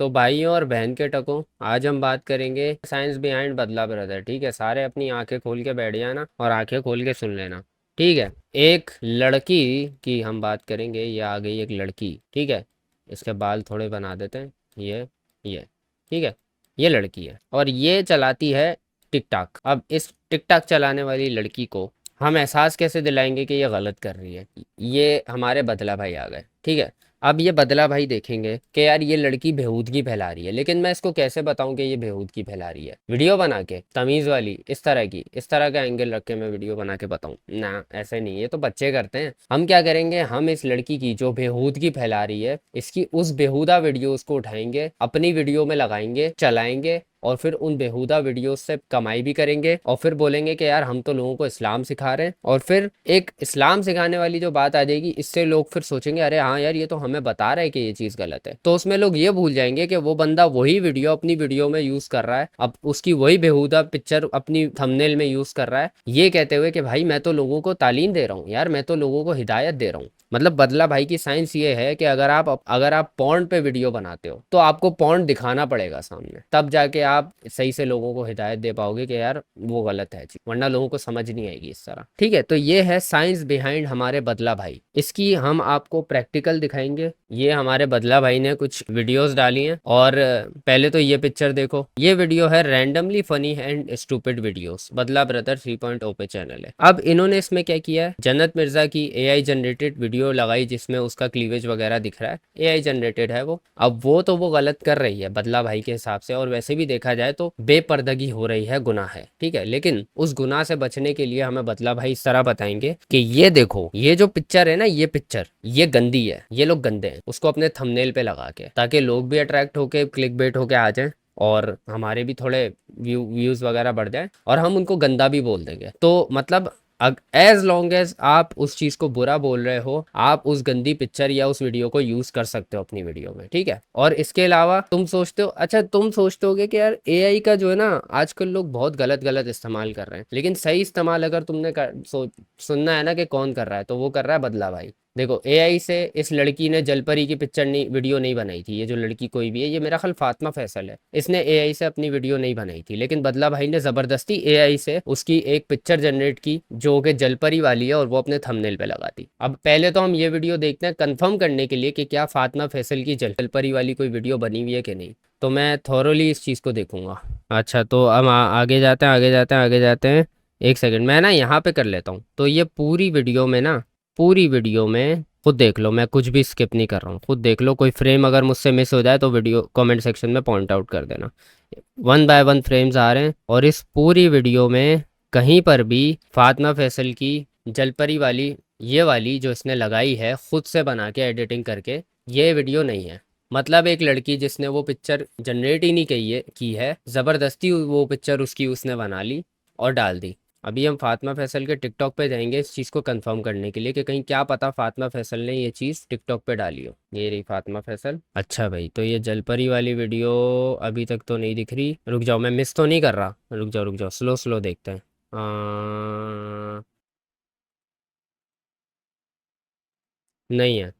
तो भाइयों और बहन के टकों, आज हम बात करेंगे साइंस बिहाइंड बदला ब्रदर। ठीक है, सारे अपनी आंखें खोल के बैठ जाना और आंखें खोल के सुन लेना। ठीक है, एक लड़की की हम बात करेंगे। ये आ गई एक लड़की। ठीक है, इसके बाल थोड़े बना देते हैं। ये ठीक है, ये लड़की है और ये चलाती है टिकटॉक। अब इस टिकटॉक चलाने वाली लड़की को हम एहसास कैसे दिलाएंगे कि ये गलत कर रही है। ये हमारे बदला भाई आ गए। ठीक है, अब ये बदला भाई देखेंगे कि यार ये लड़की बेहूदगी फैला रही है, लेकिन मैं इसको कैसे बताऊं कि ये बेहूदगी फैला रही है। वीडियो बना के तमीज वाली इस तरह का एंगल रख के मैं वीडियो बना के बताऊं ना? ऐसे नहीं, ये तो बच्चे करते हैं। हम क्या करेंगे, हम इस लड़की की जो बेहूदगी फैला रही है, इसकी उस बेहुदा वीडियोस को उठाएंगे, अपनी वीडियो में लगाएंगे, चलाएंगे और फिर उन बेहुदा वीडियोस से कमाई भी करेंगे और फिर बोलेंगे कि यार हम तो लोगों को इस्लाम सिखा रहे हैं। और फिर एक इस्लाम सिखाने वाली जो बात आ जाएगी, इससे लोग फिर सोचेंगे अरे हाँ यार, ये तो हमें बता रहा है कि ये चीज़ गलत है। तो उसमें लोग ये भूल जाएंगे कि वो बंदा वही वीडियो अपनी वीडियो में यूज़ कर रहा है, अब उसकी वही बेहुदा पिक्चर अपनी थंबनेल में यूज़ कर रहा है, ये कहते हुए कि भाई मैं तो लोगों को तालीम दे रहा हूँ यार, मैं तो लोगों को हिदायत दे रहा हूँ। मतलब बदला भाई की साइंस ये है कि अगर आप पॉर्न पे वीडियो बनाते हो तो आपको पॉर्न दिखाना पड़ेगा सामने, तब जाके आप सही से लोगों को हिदायत दे पाओगे कि यार वो गलत है चीज, वरना लोगों को समझ नहीं आएगी इस तरह। ठीक है, तो ये है साइंस बिहाइंड हमारे बदला भाई। इसकी हम आपको प्रैक्टिकल दिखाएंगे। ये हमारे बदला भाई ने कुछ वीडियोस डाली हैं और पहले तो ये पिक्चर देखो। ये वीडियो है randomly funny and stupid videos, बदला ब्रदर 3.0 पे चैनल है। अब इन्होंने इसमें क्या किया है, जन्नत मिर्जा की एआई जनरेटेड वीडियो लगाई जिसमें उसका क्लीवेज वगैरह दिख रहा है। एआई जनरेटेड है वो। अब वो गलत कर रही है बदला भाई के हिसाब से, और वैसे भी देखा जाए तो बेपर्दगी हो रही है, गुनाह है। ठीक है, लेकिन उस गुनाह से बचने के लिए हमें बदला भाई इस तरह बताएंगे कि ये देखो, ये जो पिक्चर है ना, ये पिक्चर ये गंदी है, ये लोग गंदे हैं, उसको अपने थंबनेल पे लगा के, ताकि लोग भी अट्रैक्ट होके क्लिक बेट होके आ जाएं और हमारे भी थोड़े व्यूज वगैरह बढ़ जाए और हम उनको गंदा भी बोल देंगे। तो मतलब एज लॉन्ग एज आप उस चीज को बुरा बोल रहे हो, आप उस गंदी पिक्चर या उस वीडियो को यूज कर सकते हो अपनी वीडियो में। ठीक है, और इसके अलावा तुम सोचते हो, अच्छा तुम सोचते होगे कि यार एआई का जो है ना, आजकल लोग बहुत गलत गलत इस्तेमाल कर रहे हैं, लेकिन सही इस्तेमाल अगर सुनना है ना कि कौन कर रहा है, तो वो कर रहा है बदला भाई। देखो, एआई से इस लड़की ने जलपरी की पिक्चर नहीं, वीडियो नहीं बनाई थी। ये जो लड़की कोई भी है, ये मेरा ख्याल फातिमा फैसल है, इसने एआई से अपनी वीडियो नहीं बनाई थी, लेकिन बदला भाई ने जबरदस्ती एआई से उसकी एक पिक्चर जनरेट की जो कि जलपरी वाली है और वो अपने थंबनेल पे लगा दी। अब पहले तो हम ये वीडियो देखते हैं कंफर्म करने के लिए कि क्या फातिमा फैसल की जलपरी वाली कोई वीडियो बनी हुई है कि नहीं। तो मैं थॉरोली इस चीज़ को देखूंगा। अच्छा, तो अब आगे जाते हैं, आगे जाते हैं, आगे जाते हैं। एक सेकंड, मैं ना यहाँ पे कर लेता हूँ। तो ये पूरी वीडियो में ना, पूरी वीडियो में खुद देख लो, मैं कुछ भी स्किप नहीं कर रहा हूँ, खुद देख लो। कोई फ्रेम अगर मुझसे मिस हो जाए तो वीडियो कमेंट सेक्शन में पॉइंट आउट कर देना। वन बाय वन फ्रेम्स आ रहे हैं और इस पूरी वीडियो में कहीं पर भी फातिमा फैसल की जलपरी वाली, ये वाली जो इसने लगाई है खुद से बना के एडिटिंग करके, ये वीडियो नहीं है। मतलब एक लड़की जिसने वो पिक्चर जनरेट ही नहीं की है, ज़बरदस्ती वो पिक्चर उसकी उसने बना ली और डाल दी। अभी हम फातिमा फैसल के टिकटॉक पे जाएंगे इस चीज़ को कंफर्म करने के लिए कि कहीं क्या पता फातिमा फैसल ने ये चीज़ टिकटॉक पे डाली हो। ये रही फातिमा फैसल। अच्छा भाई, तो ये जलपरी वाली वीडियो अभी तक तो नहीं दिख रही। रुक जाओ, मैं मिस तो नहीं कर रहा, रुक जाओ रुक जाओ, स्लो स्लो देखते हैं। नहीं है,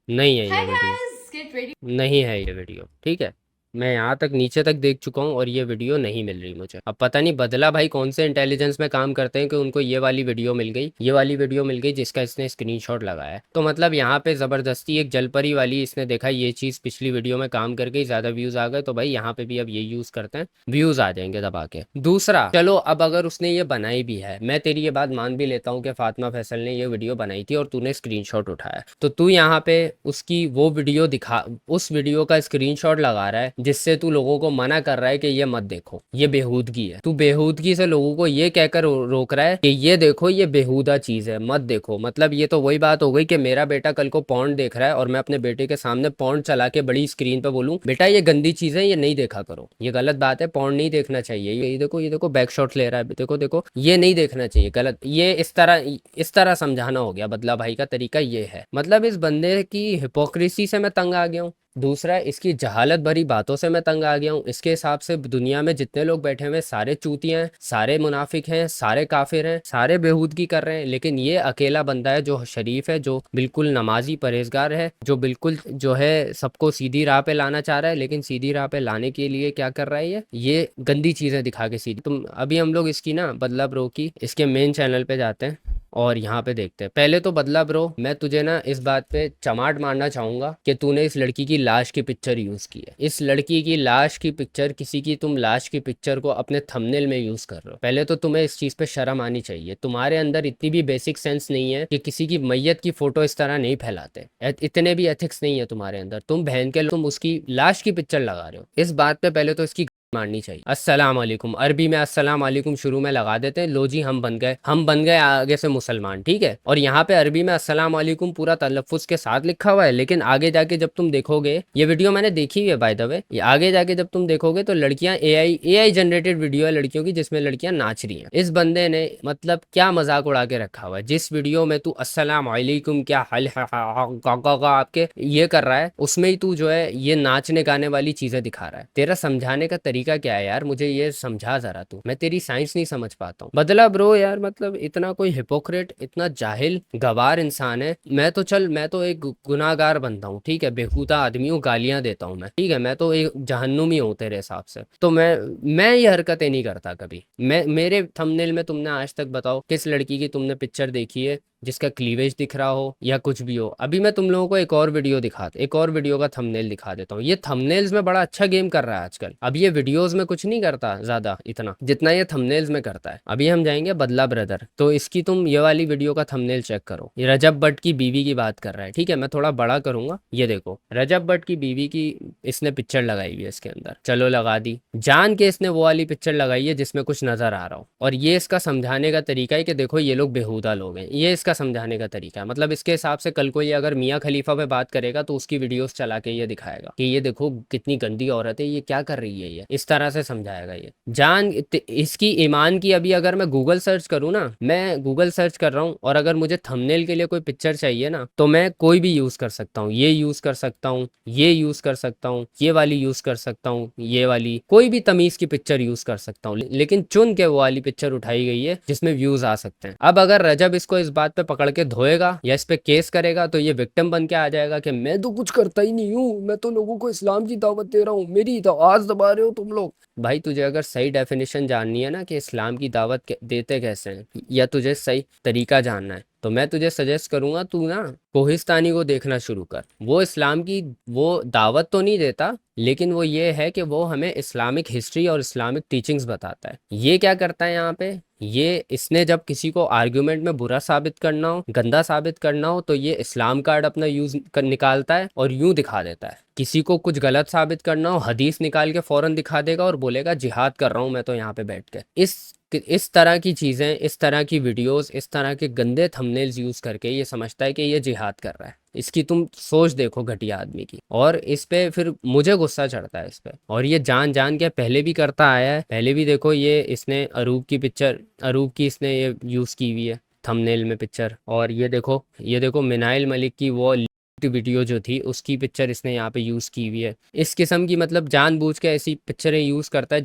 नहीं है Hi ये वीडियो, guys, get ready. नहीं है ये वीडियो। ठीक है, मैं यहाँ तक नीचे तक देख चुका हूँ और ये वीडियो नहीं मिल रही मुझे। अब पता नहीं बदला भाई कौन से इंटेलिजेंस में काम करते हैं कि उनको ये वाली वीडियो मिल गई, ये वाली वीडियो मिल गई जिसका इसने स्क्रीनशॉट लगाया है। तो मतलब यहाँ पे ज़बरदस्ती एक जलपरी वाली इसने देखा ये चीज़ पिछली वीडियो में काम कर गई, ज़्यादा व्यूज़ आ गए, तो भाई यहाँ पे भी अब ये यूज़ करते हैं, व्यूज़ आ जाएंगे दबा के। दूसरा, चलो अब अगर उसने ये बनाई भी है, मैं तेरी ये बात मान भी लेता हूँ कि फातिमा फैसल ने ये वीडियो बनाई थी और तूने स्क्रीनशॉट उठाया, तो तू यहाँ पे उसकी वो वीडियो दिखा, उस वीडियो का स्क्रीनशॉट लगा रहा है जिससे तू लोगों को मना कर रहा है कि ये मत देखो, ये बेहूदगी है। तू बेहूदगी से लोगों को ये कहकर रोक रहा है कि ये देखो, ये बेहूदा चीज है, मत देखो। मतलब ये तो वही बात हो गई कि मेरा बेटा कल को पॉर्न देख रहा है और मैं अपने बेटे के सामने पॉर्न चला के बड़ी स्क्रीन पे बोलूं बेटा ये गंदी चीज है, ये नहीं देखा करो, ये गलत बात है, पॉर्न नहीं देखना चाहिए, ये देखो, ये देखो बैक शॉट ले रहा है, देखो देखो, ये नहीं देखना चाहिए, गलत। ये इस तरह समझाना हो गया। बदला भाई का तरीका ये है। मतलब इस बंदे की हिपोक्रेसी से मैं तंग आ गया हूँ। दूसरा, इसकी जहालत भरी बातों से मैं तंग आ गया हूँ। इसके हिसाब से दुनिया में जितने लोग बैठे हुए हैं सारे चूतियाँ हैं, सारे मुनाफिक हैं, सारे काफिर हैं, सारे बेहूदगी कर रहे हैं, लेकिन ये अकेला बंदा है जो शरीफ है, जो बिल्कुल नमाजी परहेजगार है, जो बिल्कुल जो है सबको सीधी राह पे लाना चाह रहा है। लेकिन सीधी राह पे लाने के लिए क्या कर रहा है, ये गंदी चीजें दिखा के सीधी। तुम अभी हम लोग इसकी ना बदला ब्रो की इसके मेन चैनल पे जाते हैं और यहाँ पे देखते हैं। पहले तो बदला ब्रो, मैं तुझे ना इस बात पे चमाट मारना चाहूंगा कि तूने इस लड़की की लाश की पिक्चर यूज की है। इस लड़की की लाश की पिक्चर, किसी की तुम लाश की पिक्चर को अपने थंबनेल में यूज कर रहे हो। पहले तो तुम्हें इस चीज पे शर्म आनी चाहिए। तुम्हारे अंदर इतनी भी बेसिक सेंस नहीं है कि किसी की मैयत की फोटो इस तरह नहीं फैलाते। इतने भी एथिक्स नहीं है तुम्हारे अंदर। तुम बहन के तुम उसकी लाश की पिक्चर लगा रहे हो। इस बात पे पहले तो इसकी माननी चाहिए। अस्सलाम वालेकुम, अरबी में अस्सलाम वालेकुम शुरू में लगा देते हैं। लो जी, हम बन गए आगे से मुसलमान, ठीक है। और यहाँ पे अरबी में अस्सलाम वालेकुम पूरा तलफ़ुज़ के साथ लिखा हुआ है, लेकिन आगे जाके जब तुम देखोगे, ये वीडियो मैंने देखी हुई है बाय द वे, ये आगे जाके जब तुम देखोगे तो लड़कियां एआई जनरेटेड वीडियो है लड़कियों की, जिसमें लड़कियां नाच रही हैं। इस बंदे ने मतलब क्या मजाक उड़ा के रखा हुआ है। जिस वीडियो में तू अस्सलाम वालेकुम क्या हाल है आपके ये कर रहा है, उसमें ही तू जो है ये नाचने गाने वाली चीजें दिखा रहा है। तेरा समझाने का तरीका क्या है यार, मुझे ये समझा जरा तू। मैं तेरी साइंस नहीं समझ पाता हूँ। बदला ब्रो यार, मतलब इतना कोई हिपोक्रेट, इतना जाहिल गवार इंसान है। मैं तो एक गुनाहगार बनता हूँ, ठीक है, बेहुदा आदमी हूँ, गालियां देता हूँ मैं, ठीक है, मैं तो एक जहन्नुमी हूँ तेरे हिसाब से। तो मैं ये हरकतें नहीं करता कभी। मैं मेरे थंबनेल में तुमने आज तक बताओ किस लड़की की तुमने पिक्चर देखी है जिसका क्लीवेज दिख रहा हो या कुछ भी हो। अभी मैं तुम लोगों को एक और वीडियो का थंबनेल दिखा देता हूँ। ये थंबनेल्स में बड़ा अच्छा गेम कर रहा है आजकल। अब ये वीडियोस में कुछ नहीं करता ज्यादा इतना जितना ये थंबनेल्स में करता है। अभी हम जाएंगे बदला ब्रदर, तो इसकी तुम ये वाली वीडियो का थंबनेल चेक करो। ये रजब भट्ट की बीवी की बात कर रहा है, ठीक है। मैं थोड़ा बड़ा करूंगा, ये देखो रजब भट्ट की बीवी की इसने पिक्चर लगाई हुई है इसके अंदर। चलो लगा दी, जान के इसने वो वाली पिक्चर लगाई है जिसमें कुछ नजर आ रहा हो। और ये इसका समझाने का तरीका है कि देखो ये लोग बेहुदा लोग हैं। ये इसका समझाने का तरीका है। मतलब इसके हिसाब से कल को ये अगर मियाँ खलीफा पे बात करेगा तो उसकी वीडियोस चला के ये दिखाएगा कि ये देखो कितनी गंदी औरत है, ये क्या कर रही है, ये इस तरह से समझाएगा। ये जान इसकी ईमान की। अभी अगर मैं गूगल सर्च करूँ ना, मैं गूगल सर्च कर रहा हूँ, और अगर मुझे थंबनेल के लिए कोई पिक्चर चाहिए ना, तो मैं कोई भी यूज कर सकता हूँ। ये यूज कर सकता हूँ, ये यूज कर सकता हूँ, ये वाली यूज कर सकता हूँ, ये वाली कोई भी तमीज की पिक्चर यूज कर सकता हूँ, लेकिन चुन के वो वाली पिक्चर उठाई गई है जिसमें व्यूज आ सकते हैं। अब अगर रजब इसको इस बात पे पकड़ के धोएगा या इस पे केस करेगा तो ये विक्टिम बन के आ जाएगा कि मैं तो कुछ करता ही नहीं हूँ, मैं तो लोगों को इस्लाम की दावत दे रहा हूँ, मेरी तो आवाज दबा रहे हो तुम लोग। भाई तुझे अगर सही डेफिनेशन जाननी है ना कि इस्लाम की दावत देते कैसे हैं, या तुझे सही तरीका जानना है, तो मैं तुझे सजेस्ट करूंगा तू ना कोहिस्तानी को देखना शुरू कर। वो इस्लाम की वो दावत तो नहीं देता, लेकिन वो ये है कि वो हमें इस्लामिक हिस्ट्री और इस्लामिक टीचिंग्स बताता है। ये क्या करता है यहाँ पे, ये इसने जब किसी को आर्ग्यूमेंट में बुरा साबित करना हो, गंदा साबित करना हो, तो ये इस्लाम कार्ड अपना निकालता है और यूं दिखा देता है। किसी को कुछ गलत साबित करना हो, हदीस निकाल के फौरन दिखा देगा और बोलेगा जिहाद कर रहा हूं मैं तो यहाँ पे बैठ के। इस तरह की चीज़ें, इस तरह की वीडियोस, इस तरह के गंदे थंबनेल्स यूज़ करके ये समझता है कि ये जिहाद कर रहा है। इसकी तुम सोच देखो घटिया आदमी की। और इस पे फिर मुझे गुस्सा चढ़ता है इस पे। और ये जान जान के पहले भी करता आया है। पहले भी देखो ये इसने अरूब की इसने ये यूज़ की हुई है थंबनेल में पिक्चर। और ये देखो मिनाइल मलिक की वो वीडियो जो थी उसकी पिक्चर इसने यहाँ पे यूज़ की हुई है। इस किस्म की मतलब जानबूझ के ऐसी पिक्चरें यूज़ करता है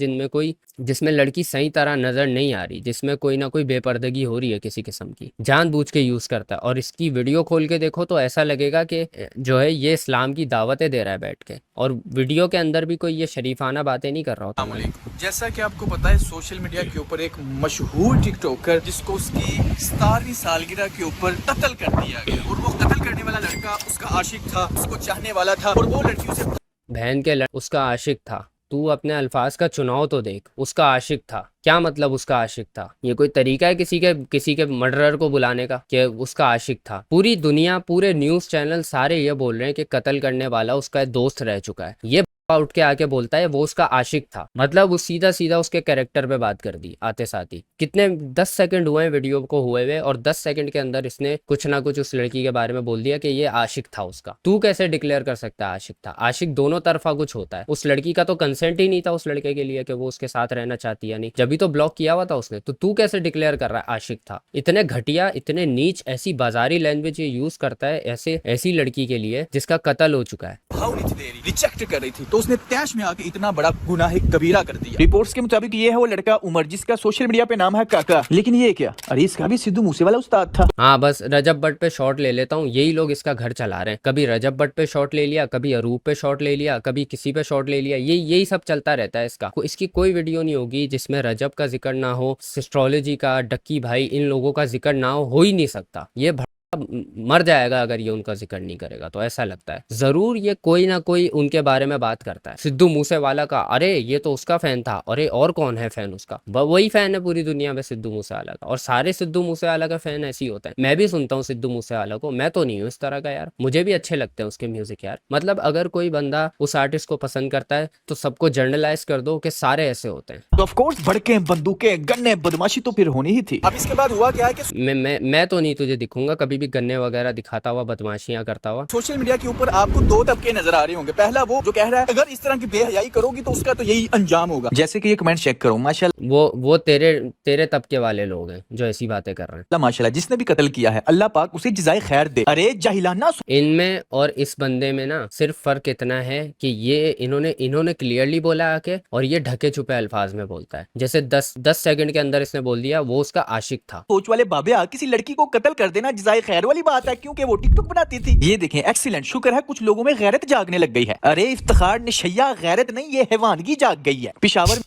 जिसमें लड़की सही तरह नज़र नहीं आ रही, जिसमें कोई ना कोई बेपर्दगी हो रही है किसी किस्म की, जानबूझ के यूज़ करता है। और इसकी वीडियो खोल के देखो तो ऐसा लगेगा कि जो है ये इस्लाम की दावतें दे रहा है बैठ के, और वीडियो के अंदर भी कोई ये शरीफाना बातें नहीं कर रहा होता। जैसा कि आपको पता है सोशल मीडिया के ऊपर एक मशहूर टिकटॉकर जिसको उसकी 17वीं सालगिरह के ऊपर कत्ल कर दिया गया, और वो कत्ल करने वाला लड़का उसका आशिक था, उसको चाहने वाला था, और वो लड़की उसे बहन के उसका आशिक था। तू अपने अल्फाज का चुनाव तो देख। उसका आशिक था, क्या मतलब उसका आशिक था? ये कोई तरीका है किसी के मर्डरर को बुलाने का कि उसका आशिक था? पूरी दुनिया, पूरे न्यूज़ चैनल सारे ये बोल रहे हैं कि कत्ल करने वाला उसका दोस्त रह चुका है। ये उठ के आके बोलता है वो उसका आशिक था, मतलब वो सीधा सीधा उसके कैरेक्टर पे बात कर दी आते साथ ही। कितने 10 सेकंड हुए हैं वीडियो को हुए हुए, और 10 सेकंड के अंदर इसने कुछ ना कुछ उस लड़की के बारे में बोल दिया कि ये आशिक था उसका। तू कैसे डिक्लेयर कर सकता है आशिक था? आशिक दोनों तरफा कुछ होता है। उस लड़की का तो कंसेंट ही नहीं था उस लड़के के लिए कि वो उसके साथ रहना चाहती है, नहीं, जब भी तो ब्लॉक किया हुआ था उसने। तो तू कैसे डिक्लेयर कर रहा है आशिक था? इतने घटिया, इतने नीच, ऐसी बाजारी लैंग्वेज ये यूज करता है ऐसे ऐसी लड़की के लिए जिसका कत्ल हो चुका है। भाव नहीं थी दे रही, रिजेक्ट कर रही थी, तो उसने तैश में आके इतना बड़ा गुनाह कबीरा कर दिया। रिपोर्ट्स के मुताबिक ये है वो लड़का उमर जिसका सोशल मीडिया पे नाम है काका। लेकिन ये क्या, अरे इसका भी सिद्धू मूसेवाला उस्ताद था। हाँ, बस रजब भट्ट पे शॉट ले लेता हूँ, यही लोग इसका घर चला रहे हैं। कभी रजब भट्ट पे शॉट ले लिया, कभी अरूप पे शॉट ले लिया, कभी किसी पे शॉट ले लिया, यही सब चलता रहता है इसका। इसकी कोई वीडियो नहीं होगी जिसमें रजब का जिक्र ना हो, एस्ट्रोलॉजी का, डक्की भाई, इन लोगों का जिक्र ना हो ही नहीं सकता। ये मर जाएगा अगर ये उनका जिक्र नहीं करेगा, तो ऐसा लगता है जरूर ये कोई ना कोई उनके बारे में बात करता है। सिद्धू मूसेवाला का, अरे ये तो उसका फैन था, अरे और कौन है फैन उसका? वही फैन है पूरी दुनिया में सिद्धू मूसेवाला का, और सारे सिद्धू मूसेवाला का फैन ऐसे ही होता है। मैं भी सुनता हूँ सिद्धू मूसेवाला को, मैं तो नहीं हूँ इस तरह का यार, मुझे भी अच्छे लगते हैं उसके म्यूजिक यार। मतलब अगर कोई बंदा उस आर्टिस्ट को पसंद करता है तो सबको जर्नलाइज कर दो कि सारे ऐसे होते हैं। तो ऑफ कोर्स भड़के, बंदूकें, गन्ने, बदमाशी तो फिर होनी ही थी। अब इसके बाद हुआ क्या है कि मैं तो नहीं तुझे दिखूंगा कभी भी गन्ने वगैरह दिखाता हुआ, बदमाशियां करता हुआ। सोशल मीडिया के ऊपर आपको दो तबके नजर आ रहे होंगे। पहला वो जो कह रहा है अगर इस तरह की बेहयाई करोगी तो उसका तो यही अंजाम होगा। जैसे कि ये कमेंट चेक करो, माशाल्लाह वो तेरे तबके वाले लोग हैं जो ऐसी बातें कर रहे हैं। माशाल्लाह, जिसने भी कत्ल किया है अल्लाह पाक उसे जज़ाए खैर दे। अरे जाहिलाना। इनमें और इस बंदे में ना सिर्फ फर्क इतना है कि ये इन्होंने क्लियरली बोला आके, और ये ढके छुपे अल्फाज में बोलता है। जैसे 10 सेकंड के अंदर इसने बोल दिया वो उसका आशिक था। सोच वाले बाबे, किसी लड़की को कत्ल कर देना जज़ाए खैर वाली बात है, क्योंकि वो टिकटॉक बनाती थी। ये देखें, एक्सीलेंट, शुक्र है कुछ लोगों में गैरत जागने लग गई है। अरे इफ्तिखार निशैया, गैरत नहीं, ये हैवानगी जाग गई है। पेशावर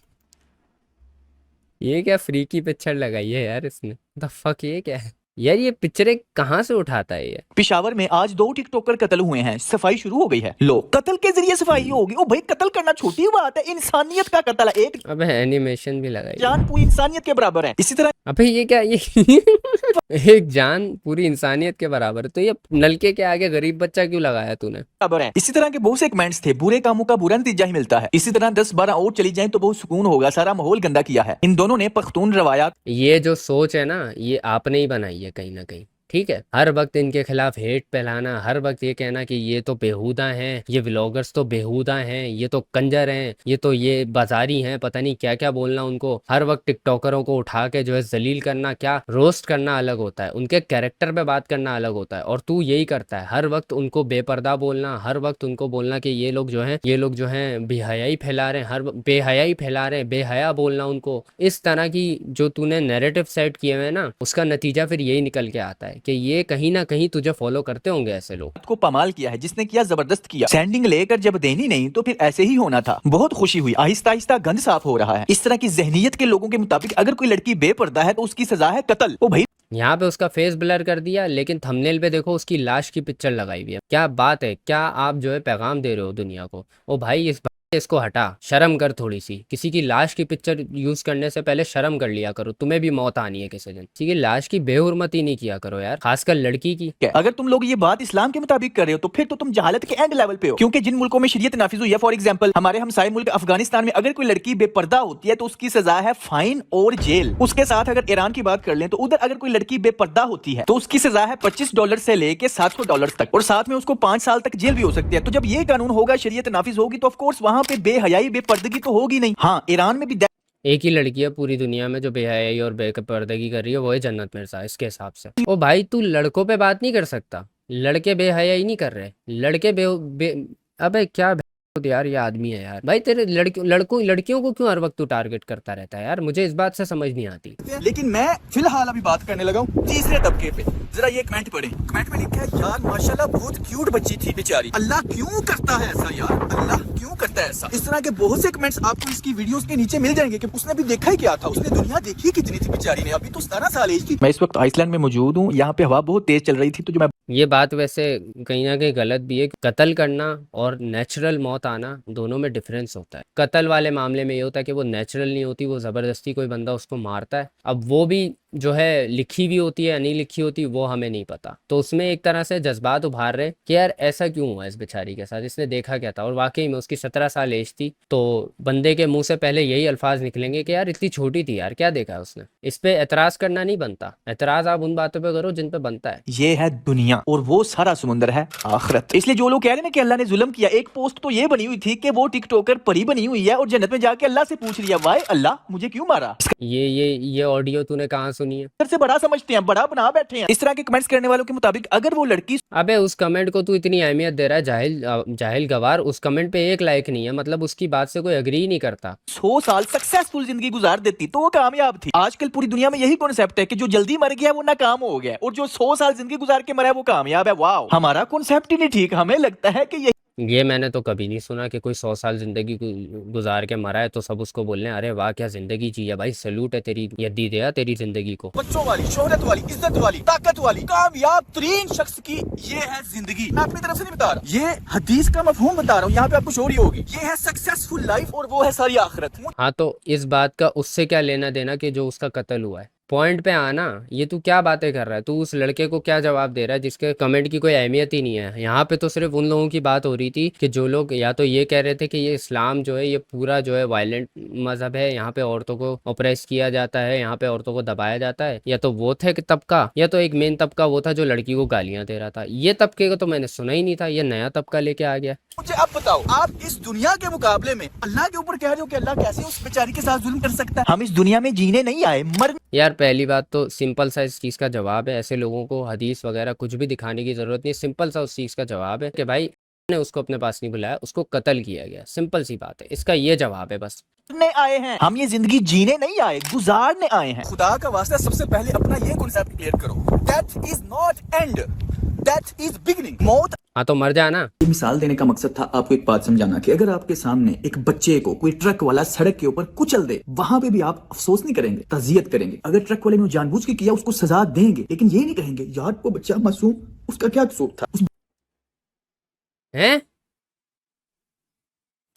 ये क्या फ्रीकी पिक्चर लगाई है यार इसने? द फक, ये क्या है यार? ये पिक्चरें कहाँ से उठाता है ये? पेशावर में आज 2 टिकटॉकर कत्ल हुए हैं, सफाई शुरू हो गई है। लो, कत्ल के जरिए सफाई होगी। ओ भाई, कत्ल करना छोटी बात है, इंसानियत का कत्ल है। एक अबे एनिमेशन भी लगाई, जान पूरी इंसानियत के बराबर है। इसी तरह अबे ये क्या, ये एक जान पूरी इंसानियत के बराबर है, तो ये नलके के आगे गरीब बच्चा क्यों लगाया तूने? बराबर है। इसी तरह के बहुत से कमेंट्स थे, बुरे कामों का बुरा नतीजा ही मिलता है। इसी तरह 10-12 और चली जाएं तो बहुत सुकून होगा, सारा माहौल गंदा किया है इन दोनों ने। पख्तून रवायात, ये जो सोच है ना, ये आपने ही बनाई है कहीं ना कहीं, ठीक है? हर वक्त इनके खिलाफ हेट फैलाना, हर वक्त ये कहना कि ये तो बेहुदा हैं, ये व्लॉगर्स तो बेहुदा हैं, ये तो कंजर हैं, ये बाजारी हैं, पता नहीं क्या क्या बोलना उनको। हर वक्त टिकटॉकरों को उठा के जो है जलील करना, क्या रोस्ट करना अलग होता है, उनके कैरेक्टर पे बात करना अलग होता है, और तू यही करता है हर वक्त उनको बेपर्दा बोलना, हर वक्त उनको बोलना कि ये लोग जो हैं बेहयाई फैला रहे हैं, हर बेहयाई फैला रहे हैं, बेहया बोलना उनको। इस तरह की जो तूने नैरेटिव सेट किए हुए ना, उसका नतीजा फिर यही निकल के आता है कि ये कहीं ना कहीं तुझे फॉलो करते होंगे ऐसे लोग। को पमाल किया है, जिसने किया जबरदस्त किया। सैंडिंग लेकर जब देनी नहीं तो फिर ऐसे ही होना था। बहुत खुशी हुई, आहिस्ता आहिस्ता गंद साफ हो रहा है। इस तरह की जहनीत के लोगों के मुताबिक अगर कोई लड़की बेपर्दा है तो उसकी सजा है कत्ल। ओ भाई, यहाँ पे उसका फेस ब्लर कर दिया, लेकिन थंबनेल पे देखो उसकी लाश की पिक्चर लगाई हुई है। क्या बात है, क्या आप जो है पैगाम दे रहे हो दुनिया को? ओ भाई, इसको हटा, शर्म कर थोड़ी सी। किसी की लाश की पिक्चर यूज करने से पहले शर्म कर लिया करो, तुम्हें भी मौत आनी है किसी दिन। किसी की लाश की बेहुरमती नहीं किया करो यार, खासकर लड़की की। अगर तुम लोग ये बात इस्लाम के मुताबिक कर रहे हो तो फिर तो तुम जहालत के एंड लेवल पे हो, क्योंकि जिन मुल्कों में शरीयत नाफिज हुई है, फॉर एग्जांपल हमारे हमसाए मुल्क अफगानिस्तान में, अगर कोई लड़की बेपर्दा होती है तो उसकी सजा है फाइन और जेल। उसके साथ अगर ईरान की बात कर लें तो उधर अगर कोई लड़की बेपर्दा होती है तो उसकी सजा है $25 से लेके $700 तक, और साथ में उसको 5 साल तक जेल भी हो सकती है। तो जब ये कानून होगा, शरीयत नाफिज होगी, तो ऑफ कोर्स वहां पे बेहयाई बेपर्दगी तो होगी नहीं। हाँ, ईरान में भी एक ही लड़की है पूरी दुनिया में जो बेहयाई और बेपर्दगी कर रही है, वो है जन्नत मिर्जा इसके हिसाब से। ओ भाई, तू लड़कों पे बात नहीं कर सकता? लड़के बेहयाई नहीं कर रहे, लड़के अबे क्या यार, ये आदमी है यार। भाई तेरे लड़कियों को क्यों हर वक्त तू टारगेट करता रहता है यार? मुझे इस बात से समझ नहीं आती। लेकिन मैं फिलहाल अभी बात करने लगा हूँ तीसरे तबके पे। जरा ये कमेंट पढ़े, कमेंट में लिखा है, यार माशाल्लाह बहुत क्यूट बच्ची थी बेचारी। अल्लाह क्यों करता है ऐसा यार, अल्लाह क्यों करता है ऐसा? इस तरह के बहुत से कमेंट्स आपको इसकी वीडियोस के नीचे मिल जाएंगे कि उसने भी देखा ही क्या था, उसने दुनिया देखी कितनी थी बेचारी ने, अभी तो 17 साल एज की। मैं इस वक्त आइसलैंड में मौजूद हूँ, यहाँ पे हवा बहुत तेज चल रही थी, तो जो मैं ये बात वैसे कहीं ना कहीं गलत भी है। कत्ल करना और नेचुरल मौत था ना, दोनों में डिफरेंस होता है। कत्ल वाले मामले में ये होता है कि वो नेचुरल नहीं होती, वो ज़बरदस्ती कोई बंदा उसको मारता है। अब वो भी जो है लिखी हुई होती है या नहीं लिखी होती वो हमें नहीं पता। तो उसमें एक तरह से जज्बात उभार रहे कि यार ऐसा क्यों हुआ इस बेचारी के साथ, इसने देखा क्या था। और वाकई में उसकी 17 साल एज थी, तो बंदे के मुंह से पहले यही अल्फाज निकलेंगे कि यार इतनी छोटी थी यार, क्या देखा उसने। इस पे एतराज़ करना नहीं बनता, एतराज़ आप उन बातों पे करो जिन पे बनता है। ये है दुनिया और वो सारा समुंदर है आखिरत। इसलिए जो लोग कह रहे हैं ना कि अल्लाह ने जुल्म किया, एक पोस्ट तो ये बनी हुई थी कि वो टिकटॉकर परी बनी हुई है और जन्नत में जाके अल्लाह से पूछ लिया, वाई अल्लाह मुझे क्यों मारा। ये ऑडियो तूने कहाँ सुनी है? से बड़ा समझते हैं, बड़ा बना बैठे हैं। इस तरह के कमेंट्स करने वालों के मुताबिक अगर वो लड़की अबे उस कमेंट को तू इतनी अहमियत दे रहा है, जाहिल गवार। उस कमेंट पे एक लाइक नहीं है, मतलब उसकी बात से कोई अग्री ही नहीं करता। 100 साल सक्सेसफुल जिंदगी गुजार देती तो वो कामयाब थी। आजकल पूरी दुनिया में यही कॉन्सेप्ट है कि जो जल्दी मर गया वो नाकाम हो गया और जो 100 साल जिंदगी गुजार के मरा है वो कामयाब है। वाह, हमारा कॉन्सेप्ट ही नहीं ठीक। हमें लगता है कि ये मैंने तो कभी नहीं सुना कि कोई 100 साल जिंदगी गुजार के मरा है तो सब उसको बोलने अरे वाह क्या जिंदगी जी है भाई, सैल्यूट है तेरी, यद्दी दया तेरी जिंदगी को। बच्चों वाली, शोहरत वाली, इज्जत वाली, ताकत वाली, कामयाब तरीन शख्स की ये है जिंदगी। मैं अपनी तरफ से नहीं बता रहा, ये हदीस का मफहूम बता रहा हूँ। यहाँ पे आपको शोर ही होगी। ये है सक्सेसफुल लाइफ और वो है सारी आखिरत। हाँ तो इस बात का उससे क्या लेना देना कि जो उसका कत्ल हुआ है। पॉइंट पे आना, ये तू क्या बातें कर रहा है, तू उस लड़के को क्या जवाब दे रहा है जिसके कमेंट की कोई अहमियत ही नहीं है। यहाँ पे तो सिर्फ उन लोगों की बात हो रही थी कि जो लोग या तो ये कह रहे थे कि ये इस्लाम जो है ये पूरा जो है वायलेंट मजहब है, यहाँ पे औरतों को ऑप्रेस किया जाता है, यहाँ पे औरतों को दबाया जाता है, या तो वो थे कि तबका, या तो एक मेन तबका वो था जो लड़की को गालियां दे रहा था। ये तबके को तो मैंने सुना ही नहीं था, ये नया तबका लेके आ गया। मुझे अब बताओ, आप इस दुनिया के मुकाबले में अल्लाह के ऊपर कह रहे हो कि अल्लाह कैसे उस बेचारी के साथ जुल्म कर सकता है। हम इस दुनिया में जीने नहीं आए, मर। यार पहली बात तो सिंपल सा इस चीज़ का जवाब है, ऐसे लोगों को हदीस वगैरह कुछ भी दिखाने की ज़रूरत नहीं। सिंपल सा उस चीज़ का जवाब है कि भाई ने उसको अपने पास नहीं बुलाया, उसको कत्ल किया गया। सिंपल सी बात है, इसका ये जवाब है बस। ने आए हैं हम, ये जिंदगी जीने नहीं आए, गुजारने आए हैं। खुदा का वास्ता सबसे पहले अपना ये कॉन्सेप्ट क्लियर करो, that is not and, that is beginning. मौत हाँ तो मर जाना। ये मिसाल देने का मकसद था आपको एक बात समझाना कि अगर आपके सामने एक बच्चे को कोई ट्रक वाला सड़क के ऊपर कुचल दे, वहां पे भी आप अफसोस नहीं करेंगे, ताजियत करेंगे। अगर ट्रक वाले ने जानबूझ के किया उसको सजा देंगे, लेकिन ये नहीं कहेंगे यार वो बच्चा मासूम, उसका क्या कसूर था। हैं?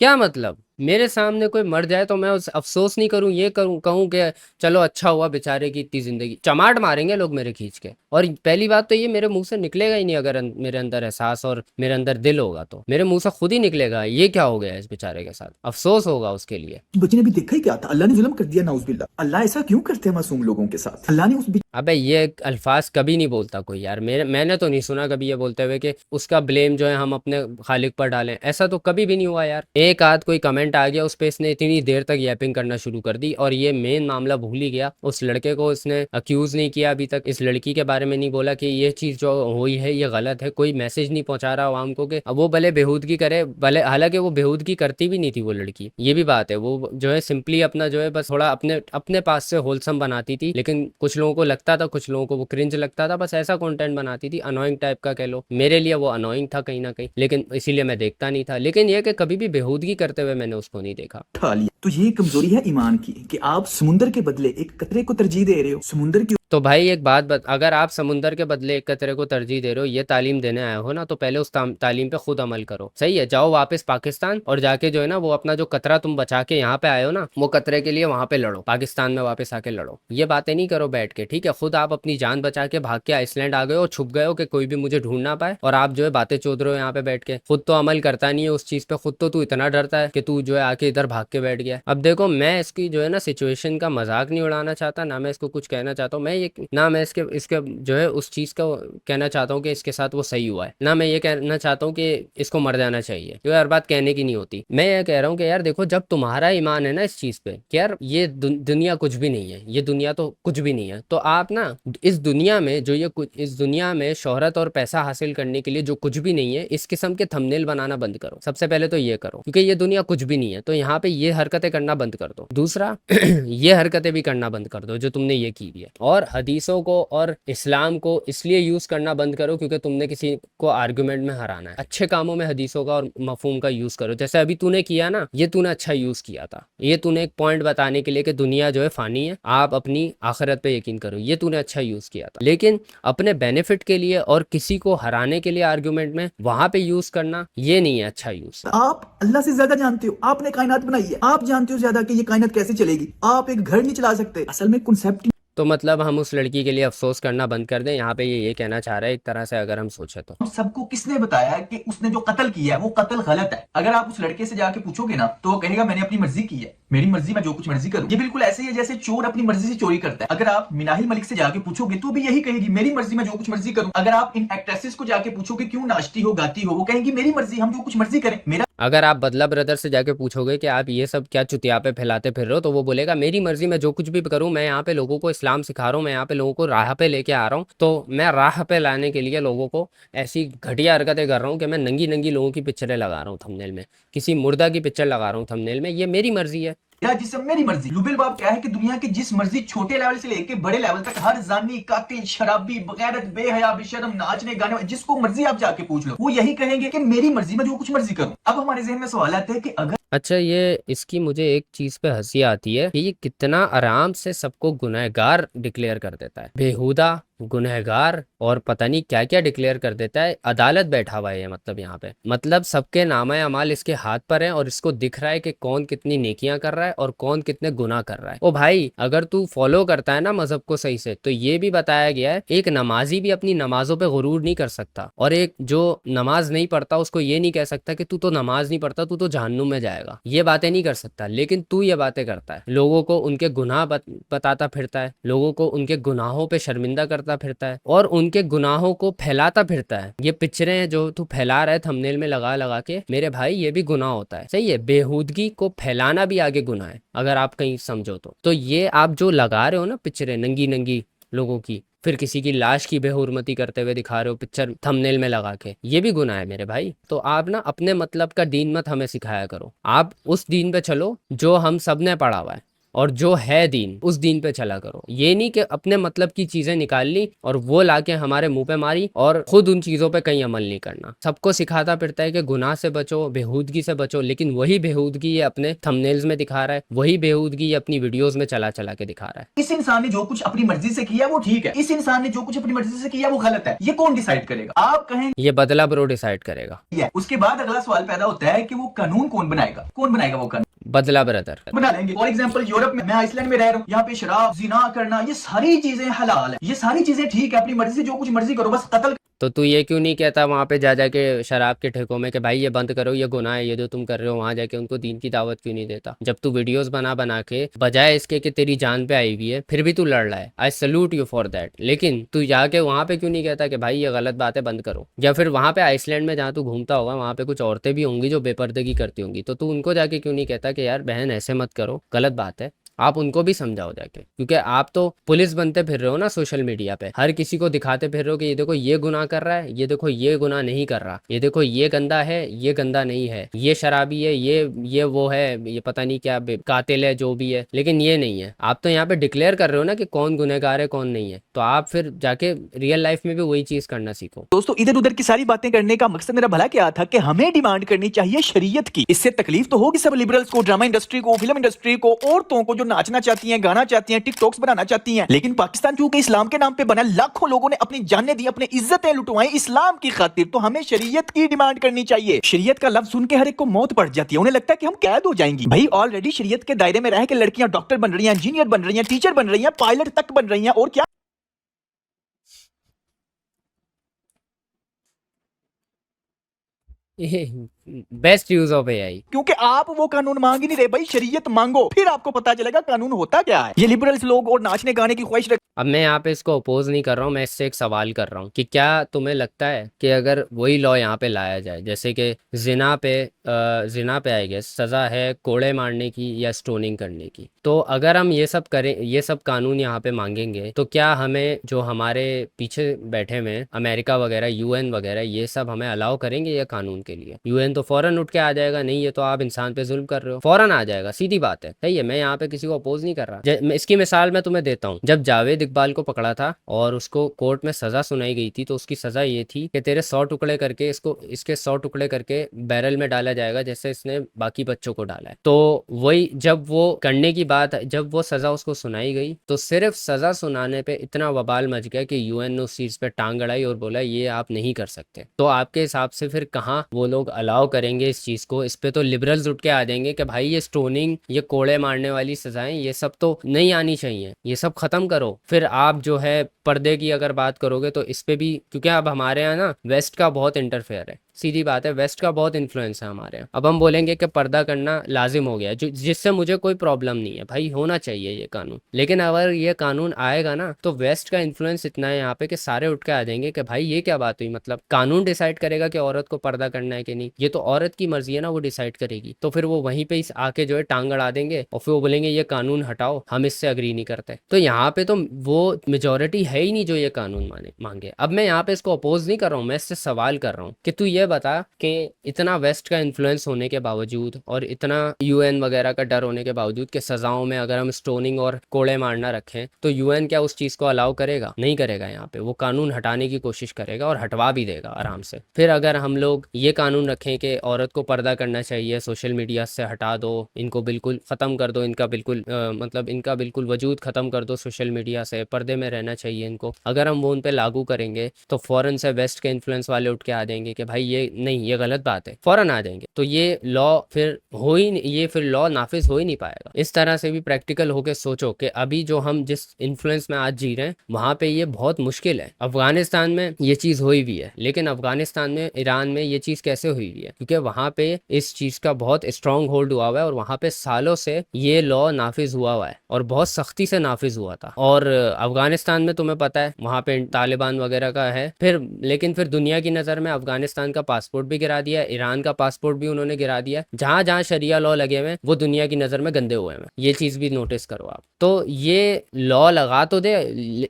क्या मतलब? मेरे सामने कोई मर जाए तो मैं उस अफसोस नहीं करूं, ये करूं कहूं कि चलो अच्छा हुआ बेचारे की इतनी जिंदगी। चमाट मारेंगे लोग मेरे खींच के। और पहली बात तो ये मेरे मुंह से निकलेगा ही नहीं, अगर मेरे अंदर एहसास और मेरे अंदर दिल होगा तो मेरे मुंह से खुद ही निकलेगा ये क्या हो गया इस बेचारे के साथ, अफसोस होगा उसके लिए। बच्चे ने भी देखा ही क्या था, अल्लाह ने जुल्म कर दिया, नाउजुबिल्लाह। अल्लाह ऐसा क्यों करते हैं मासूम लोगों के साथ। अल्लाह ने उस अबे ये अल्फाज कभी नहीं बोलता कोई यार, मैंने तो नहीं सुना कभी ये बोलते हुए कि उसका ब्लेम जो है हम अपने खालिक पर डालें। ऐसा तो कभी भी नहीं हुआ यार। एक आध कोई कमेंट आ गया उस पर इसने इतनी देर तक यैपिंग करना शुरू कर दी और ये मेन मामला भूल ही गया। उस लड़के को इसने अक्यूज नहीं किया अभी तक, इस लड़की के बारे में नहीं बोला कि ये चीज़ जो हुई है ये गलत है। कोई मैसेज नहीं पहुंचा रहा आवाम को कि अब वो भले बेहूदगी करे, भले हालांकि वो बेहूदगी करती भी नहीं थी वो लड़की, ये भी बात है। वो जो है सिंपली अपना जो है बस थोड़ा अपने पास से होलसम बनाती थी, लेकिन कुछ लोगों को लगता था, कुछ लोगों को वो क्रिंज लगता था, बस ऐसा कंटेंट बनाती थी, अनोइंग टाइप का कह लो। मेरे लिए वो अनोइंग था कहीं ना कहीं, लेकिन इसीलिए मैं देखता नहीं था। लेकिन यह कि कभी भी बेहूदगी करते हुए मैंने उसको नहीं देखा। उठा लिया। तो ये कमजोरी है ईमान की कि आप समुंदर के बदले एक कतरे को तरजीह दे रहे हो। समुंदर की तो भाई एक बात अगर आप समुंदर के बदले एक कतरे को तरजीह दे रहे हो, ये तालीम देने आए हो ना, तो पहले उस तालीम पे खुद अमल करो। सही है, जाओ वापस पाकिस्तान और जाके जो है ना वो अपना जो कतरा तुम बचा के यहाँ पे आए हो ना, वो कतरे के लिए वहां पे लड़ो, पाकिस्तान में वापस आके लड़ो। ये बातें नहीं करो बैठ के, ठीक है। खुद आप अपनी जान बचा के भाग के आइसलैंड आ गए हो, छुप गए हो कि कोई भी मुझे ढूंढ ना पाए, और आप जो है बातें चोद रहे हो यहाँ पे बैठ के। खुद तो अमल करता नहीं है उस चीज पे, खुद तो तू इतना डरता है कि तू जो है आके इधर भाग के बैठ गया। अब देखो, मैं इसकी जो है ना सिचुएशन का मजाक नहीं उड़ाना चाहता, ना मैं इसको कुछ कहना चाहता हूँ, ना मैं इसके जो है उस चीज का कहना चाहता हूँ कि इसके साथ वो सही हुआ है, ना मैं ये कहना चाहता हूँ कि इसको मर जाना चाहिए। ये हर बात कहने की नहीं होती। मैं ये कह रहा हूँ कि यार देखो, जब तुम्हारा ईमान है ना इस चीज पे कि यार ये दुनिया कुछ भी नहीं है, ये दुनिया तो कुछ भी नहीं है, तो आप ना इस दुनिया में जो इस दुनिया में शोहरत और पैसा हासिल करने के लिए जो कुछ भी नहीं है, इस किस्म के थंबनेल बनाना बंद करो। सबसे पहले तो ये करो, क्योंकि ये दुनिया कुछ भी नहीं है, तो यहाँ पे ये हरकतें करना बंद कर दो। दूसरा ये हरकतें भी करना बंद कर दो जो तुमने ये की है। और हदीसों को और इस्लाम को इसलिए यूज करना बंद करो क्योंकि तुमने किसी को आर्गुमेंट में हराना है। अच्छे कामों में हदीसों का और मफहूम का यूज करो, जैसे अभी तूने किया ना, ये तूने अच्छा यूज किया था। ये तूने एक पॉइंट बताने के लिए कि दुनिया जो है फानी है, आप अपनी आखिरत पे यकीन करो, ये तूने अच्छा यूज किया था। लेकिन अपने बेनिफिट के लिए और किसी को हराने के लिए आर्गुमेंट में वहां पे यूज करना, ये नहीं है अच्छा यूज। आप अल्लाह से ज्यादा जानते हो, आपने कायनात बनाई है, आप जानते हो ज्यादा कि ये कायनात कैसे चलेगी। आप एक घर नहीं चला सकते। असल में कॉन्सेप्ट तो मतलब हम उस लड़की के लिए अफसोस करना बंद कर दें, यहाँ पे ये कहना चाह रहा है एक तरह से, अगर हम सोचे तो। सबको किसने बताया कि उसने जो कत्ल किया है वो कत्ल गलत है? अगर आप उस लड़के से जाके पूछोगे ना तो वो कहेगा मैंने अपनी मर्जी की है, मेरी मर्जी, मैं जो कुछ मर्जी करूं। ये बिल्कुल ऐसे ही है जैसे चोर अपनी मर्जी से चोरी करता है। अगर आप मिनाही मलिक से जाके पूछोगे तो भी यही कहेगी मेरी मर्जी, मैं जो कुछ मर्जी करूं। अगर आप इन एक्ट्रेसेस को जाके पूछोगे क्यों नाचती हो गाती हो, वो कहेंगी मेरी मर्जी, हम जो कुछ मर्जी करें। मेरा अगर आप बदला ब्रदर से जाके पूछोगे कि आप ये सब क्या चुतियापे फैलाते फिर रहे हो, तो वो बोलेगा मेरी मर्जी, मैं जो कुछ भी करूं, मैं यहाँ पे लोगों को इस्लाम सिखा रहा हूँ, मैं यहाँ पे लोगों को राह पे लेके आ रहा हूँ। तो मैं राह पे लाने के लिए लोगों को ऐसी घटिया हरकतें कर रहा हूँ कि मैं नंगी नंगी लोगों की पिक्चरें लगा रहा हूँ थंबनेल में, किसी मुर्दा की पिक्चर लगा रहा हूँ थंबनेल में, ये मेरी मर्जी है। या जिसम मेरी मर्जी। लुबिल बाब क्या है कि दुनिया के जिस मर्जी छोटे लेवल से लेके बड़े लेवल तक हर जानी, कातिल, शराबी, बगैरत, बेहया, बेशर्म, नाचने गाने, जिसको मर्जी आप जाके पूछ लो, वो यही कहेंगे कि मेरी मर्जी, मैं जो कुछ मर्जी करूं। अब हमारे जहन में सवाल आता है कि अगर अच्छा, ये इसकी मुझे एक चीज पे हंसी आती है कि ये कितना आराम से सबको गुनहगार डिक्लेयर कर देता है, बेहुदा गुनहगार और पता नहीं क्या क्या डिक्लेयर कर देता है। अदालत बैठा हुआ है मतलब यहाँ पे, मतलब सबके नामा अमाल इसके हाथ पर है और इसको दिख रहा है कि कौन कितनी नेकियां कर रहा है और कौन कितने गुनाह कर रहा है। ओ भाई, अगर तू फॉलो करता है ना मजहब को सही से, तो ये भी बताया गया है एक नमाजी भी अपनी नमाजों पे गुरूर नहीं कर सकता, और एक जो नमाज नहीं पढ़ता उसको ये नहीं कह सकता कि तू तो नमाज नहीं पढ़ता, तू तो जहन्नुम में जाएगा। ये बातें नहीं कर सकता, लेकिन तू ये बातें करता है, लोगों को उनके गुनाह बताता फिरता है, लोगों को उनके गुनाहों पे शर्मिंदा करता फिरता है और उनके गुनाहों को फैलाता फिरता है। ये पिक्चरें जो तू फैला रहा है थंबनेल में लगा लगा के, मेरे भाई ये भी गुनाह होता है, सही है। बेहूदगी को फैलाना भी आगे गुनाह है अगर आप कहीं समझो तो ये आप जो लगा रहे हो ना पिक्चरें नंगी नंगी लोगों की, फिर किसी की लाश की बेहुरमती करते हुए दिखा रहे हो पिक्चर थंबनेल में लगा के, ये भी गुनाह है मेरे भाई। तो आप ना अपने मतलब का दीन मत हमें सिखाया करो, आप उस दीन पे चलो जो हम सब ने पढ़ा हुआ है और जो है दीन, उस दीन पे चला करो। ये नहीं कि अपने मतलब की चीजें निकाल ली और वो लाके हमारे मुंह पे मारी और खुद उन चीजों पे कहीं अमल नहीं करना। सबको सिखाता फिरता है कि गुनाह से बचो, बेहूदगी से बचो, लेकिन वही बेहूदगी ये अपने थंबनेल्स में दिखा रहा है, वही बेहूदगी ये अपनी वीडियोस में चला चला के दिखा रहा है। इस इंसान ने जो कुछ अपनी मर्जी से किया वो ठीक है, इस इंसान ने जो कुछ अपनी मर्जी से किया वो गलत है। ये कौन डिसाइड करेगा? आप कहें ये बदला ब्रो डिसाइड करेगा। उसके बाद अगला सवाल पैदा होता है कि वो कानून कौन बनाएगा? कौन बनाएगा वो कानून? बदला ब्रदर बना लेंगे। फॉर एग्जाम्पल यूरोप में, मैं आइसलैंड में रह रहा हूँ, यहाँ पे शराब, जिना करना, ये सारी चीजें हलाल है, ये सारी चीजें ठीक है, अपनी मर्जी से जो कुछ मर्जी करो, बस कत्ल। तो तू ये क्यों नहीं कहता वहाँ पे जा जाके शराब के ठेकों में कि भाई ये बंद करो, ये गुनाह है, ये जो तुम कर रहे हो, वहाँ जाके उनको दीन की दावत क्यों नहीं देता? जब तू वीडियोस बना बना के बजाय इसके कि तेरी जान पे आई हुई है, फिर भी तू लड़ रहा है, I salute you for that. लेकिन तू जाके वहाँ पे क्यों नहीं कहता कि भाई ये गलत बात है, बंद करो? या फिर वहाँ पे आइसलैंड में जहाँ तू घूमता होगा वहाँ पे कुछ औरतें भी होंगी जो बेपर्दगी करती होंगी, तो तू उनको जाके क्यों नहीं कहता कि यार बहन ऐसे मत करो, गलत बात है? आप उनको भी समझाओ जाके, क्योंकि आप तो पुलिस बनते फिर रहे हो ना सोशल मीडिया पे, हर किसी को दिखाते फिर रहे हो कि ये देखो ये गुनाह कर रहा है, ये देखो ये गुनाह नहीं कर रहा, ये देखो ये गंदा है, ये गंदा नहीं है, ये शराबी है, ये वो है, ये पता नहीं क्या कातिल है, जो भी है, लेकिन ये नहीं है। आप तो यहाँ पे डिक्लेयर कर रहे हो ना कि कौन गुनहगार है कौन नहीं है, तो आप फिर जाके रियल लाइफ में भी वही चीज करना सीखो। दोस्तों, इधर उधर की सारी बातें करने का मकसद मेरा भला क्या था कि हमें डिमांड करनी चाहिए शरीयत की। इससे तकलीफ तो होगी सब लिबरल्स को, ड्रामा इंडस्ट्री को, फिल्म इंडस्ट्री को, औरतों को जो नाचना चाहती हैं, गाना चाहती हैं, टिकटॉक्स बनाना चाहती हैं। लेकिन पाकिस्तान चूंकि इस्लाम के नाम पे बना, लाखों लोगों ने अपनी जानें दी, अपनी इज्जतें लुटवाई इस्लाम की खातिर, तो हमें शरीयत की डिमांड करनी चाहिए। शरीयत का लफ्ज सुन के हर एक को मौत पड़ जाती है, उन्हें लगता है कि हम कैद हो जाएंगी। भाई ऑलरेडी शरीयत के दायरे में रह के लड़कियां डॉक्टर बन रही हैं, इंजीनियर बन रही हैं, टीचर बन रही हैं, पायलट तक बन रही हैं, और क्या बेस्ट यूज ऑफ एआई। क्योंकि आप वो कानून मांग ही नहीं रहे भाई, शरीयत मांगो, फिर आपको पता चलेगा कानून होता क्या है। ये लिबरल्स लोग और नाचने गाने की ख्वाहिश अब मैं यहाँ पे इसको अपोज नहीं कर रहा हूँ, मैं इससे एक सवाल कर रहा हूँ कि क्या तुम्हें लगता है कि अगर वही लॉ यहाँ पे लाया जाए, जैसे कि जिना पे आई गेस सज़ा है कोड़े मारने की या स्टोनिंग करने की, तो अगर हम ये सब करें, ये सब कानून यहाँ पे मांगेंगे, तो क्या हमें जो हमारे पीछे बैठे हुए अमेरिका वगैरह, यूएन वगैरह, ये सब हमें अलाउ करेंगे ये कानून के लिए? यूएन तो फौरन उठ के आ जाएगा, नहीं ये तो आप इंसान पे जुल्म कर रहे हो, फौरन आ जाएगा, सीधी बात है, सही है। मैं यहाँ पे किसी को अपोज नहीं कर रहा। इसकी मिसाल मैं तुम्हें देता हूँ, जब जावेद इकबाल को पकड़ा था और उसको कोर्ट में सजा सुनाई गई थी, तो उसकी सजा ये थी कि तेरे 100 टुकड़े करके इसके 100 टुकड़े करके बैरल में डाला जाएगा जैसे इसने बाकी बच्चों को डाला है। तो वही जब वो करने की बात, जब वो सजा उसको सुनाई गई तो सिर्फ सजा सुनाने पे इतना बवाल मच गया कि यूएन ने उस चीज पे टांग अड़ाई और बोला ये आप नहीं कर सकते। तो आपके हिसाब से फिर कहाँ वो लोग अलाउ करेंगे इस चीज को? इस पे तो लिबरल्स उठ के आ जाएंगे कि भाई ये स्टोनिंग, ये कोड़े मारने वाली सजाएं, ये सब तो नहीं आनी चाहिए, ये सब खत्म करो। फिर आप जो है पर्दे की अगर बात करोगे तो इस पे भी, क्योंकि अब हमारे यहाँ ना वेस्ट का बहुत इंटरफेयर है, सीधी बात है, वेस्ट का बहुत इन्फ्लुएंस है हमारे यहाँ। अब हम बोलेंगे कि पर्दा करना लाजिम हो गया, जो जिससे मुझे कोई प्रॉब्लम नहीं है भाई, होना चाहिए ये कानून। लेकिन अगर ये कानून आएगा ना तो वेस्ट का इन्फ्लुएंस इतना है यहाँ पे कि सारे उठ के आ जाएंगे कि भाई ये क्या बात हुई, मतलब कानून डिसाइड करेगा कि औरत को पर्दा करना है कि नहीं? ये तो औरत की मर्जी है ना, वो डिसाइड करेगी। तो फिर वो वहीं पे आके जो है टांग अड़ा देंगे और फिर वो बोलेंगे ये कानून हटाओ, हम इससे अग्री नहीं करते। तो यहाँ पे तो वो मेजोरिटी है ही नहीं जो ये कानून मांगे। अब मैं यहाँ पे इसको अपोज नहीं कर रहा हूँ, मैं इससे सवाल कर रहा हूँ कि तू ये बता कि इतना वेस्ट का इन्फ्लुएंस होने के बावजूद और इतना यूएन वगैरह का डर होने के बावजूद कि सजाओं में अगर हम स्टोनिंग और कोड़े मारना रखें तो यूएन क्या उस चीज को अलाउ करेगा? नहीं करेगा। यहाँ पे वो कानून हटाने की कोशिश करेगा और हटवा भी देगा आराम से। फिर अगर हम लोग ये कानून रखें कि औरत को पर्दा करना चाहिए, सोशल मीडिया से हटा दो, इनको बिल्कुल खत्म कर दो, इनका बिल्कुल मतलब इनका बिल्कुल वजूद खत्म कर दो सोशल मीडिया से, पर्दे में रहना चाहिए इनको, अगर हम वो उन पे लागू करेंगे तो फौरन से वेस्ट के इन्फ्लुएंस वाले उठ के आ जाएंगे कि भाई ये नहीं, ये गलत बात है, फौरन आ जाएंगे। तो ये लॉ फिर हो ही नहीं, ये फिर लॉ नाफिज हो ही नहीं पाएगा। इस तरह से भी प्रैक्टिकल होके सोचो कि अभी जो हम जिस इन्फ्लुएंस में आज जी रहे हैं वहां पे ये बहुत मुश्किल है। अफगानिस्तान में ये चीज हुई भी है, लेकिन अफगानिस्तान में, ईरान में ये चीज कैसे हुई हुई है? क्योंकि वहां पे इस चीज का बहुत स्ट्रॉन्ग होल्ड हुआ हुआ है और वहां पे सालों से ये लॉ नाफिज हुआ है और बहुत सख्ती से नाफिज हुआ था। और अफगानिस्तान में तुम्हें पता है वहां पे तालिबान वगैरह का है, फिर लेकिन फिर दुनिया की नजर में अफगानिस्तान का पासपोर्ट भी गिरा दिया, ईरान का पासपोर्ट भी उन्होंने गिरा दिया। जहां जहां शरिया लॉ लगे हुए वो दुनिया की नजर में गंदे हुए हैं, ये चीज भी नोटिस करो आप। तो ये लॉ लगा तो दे,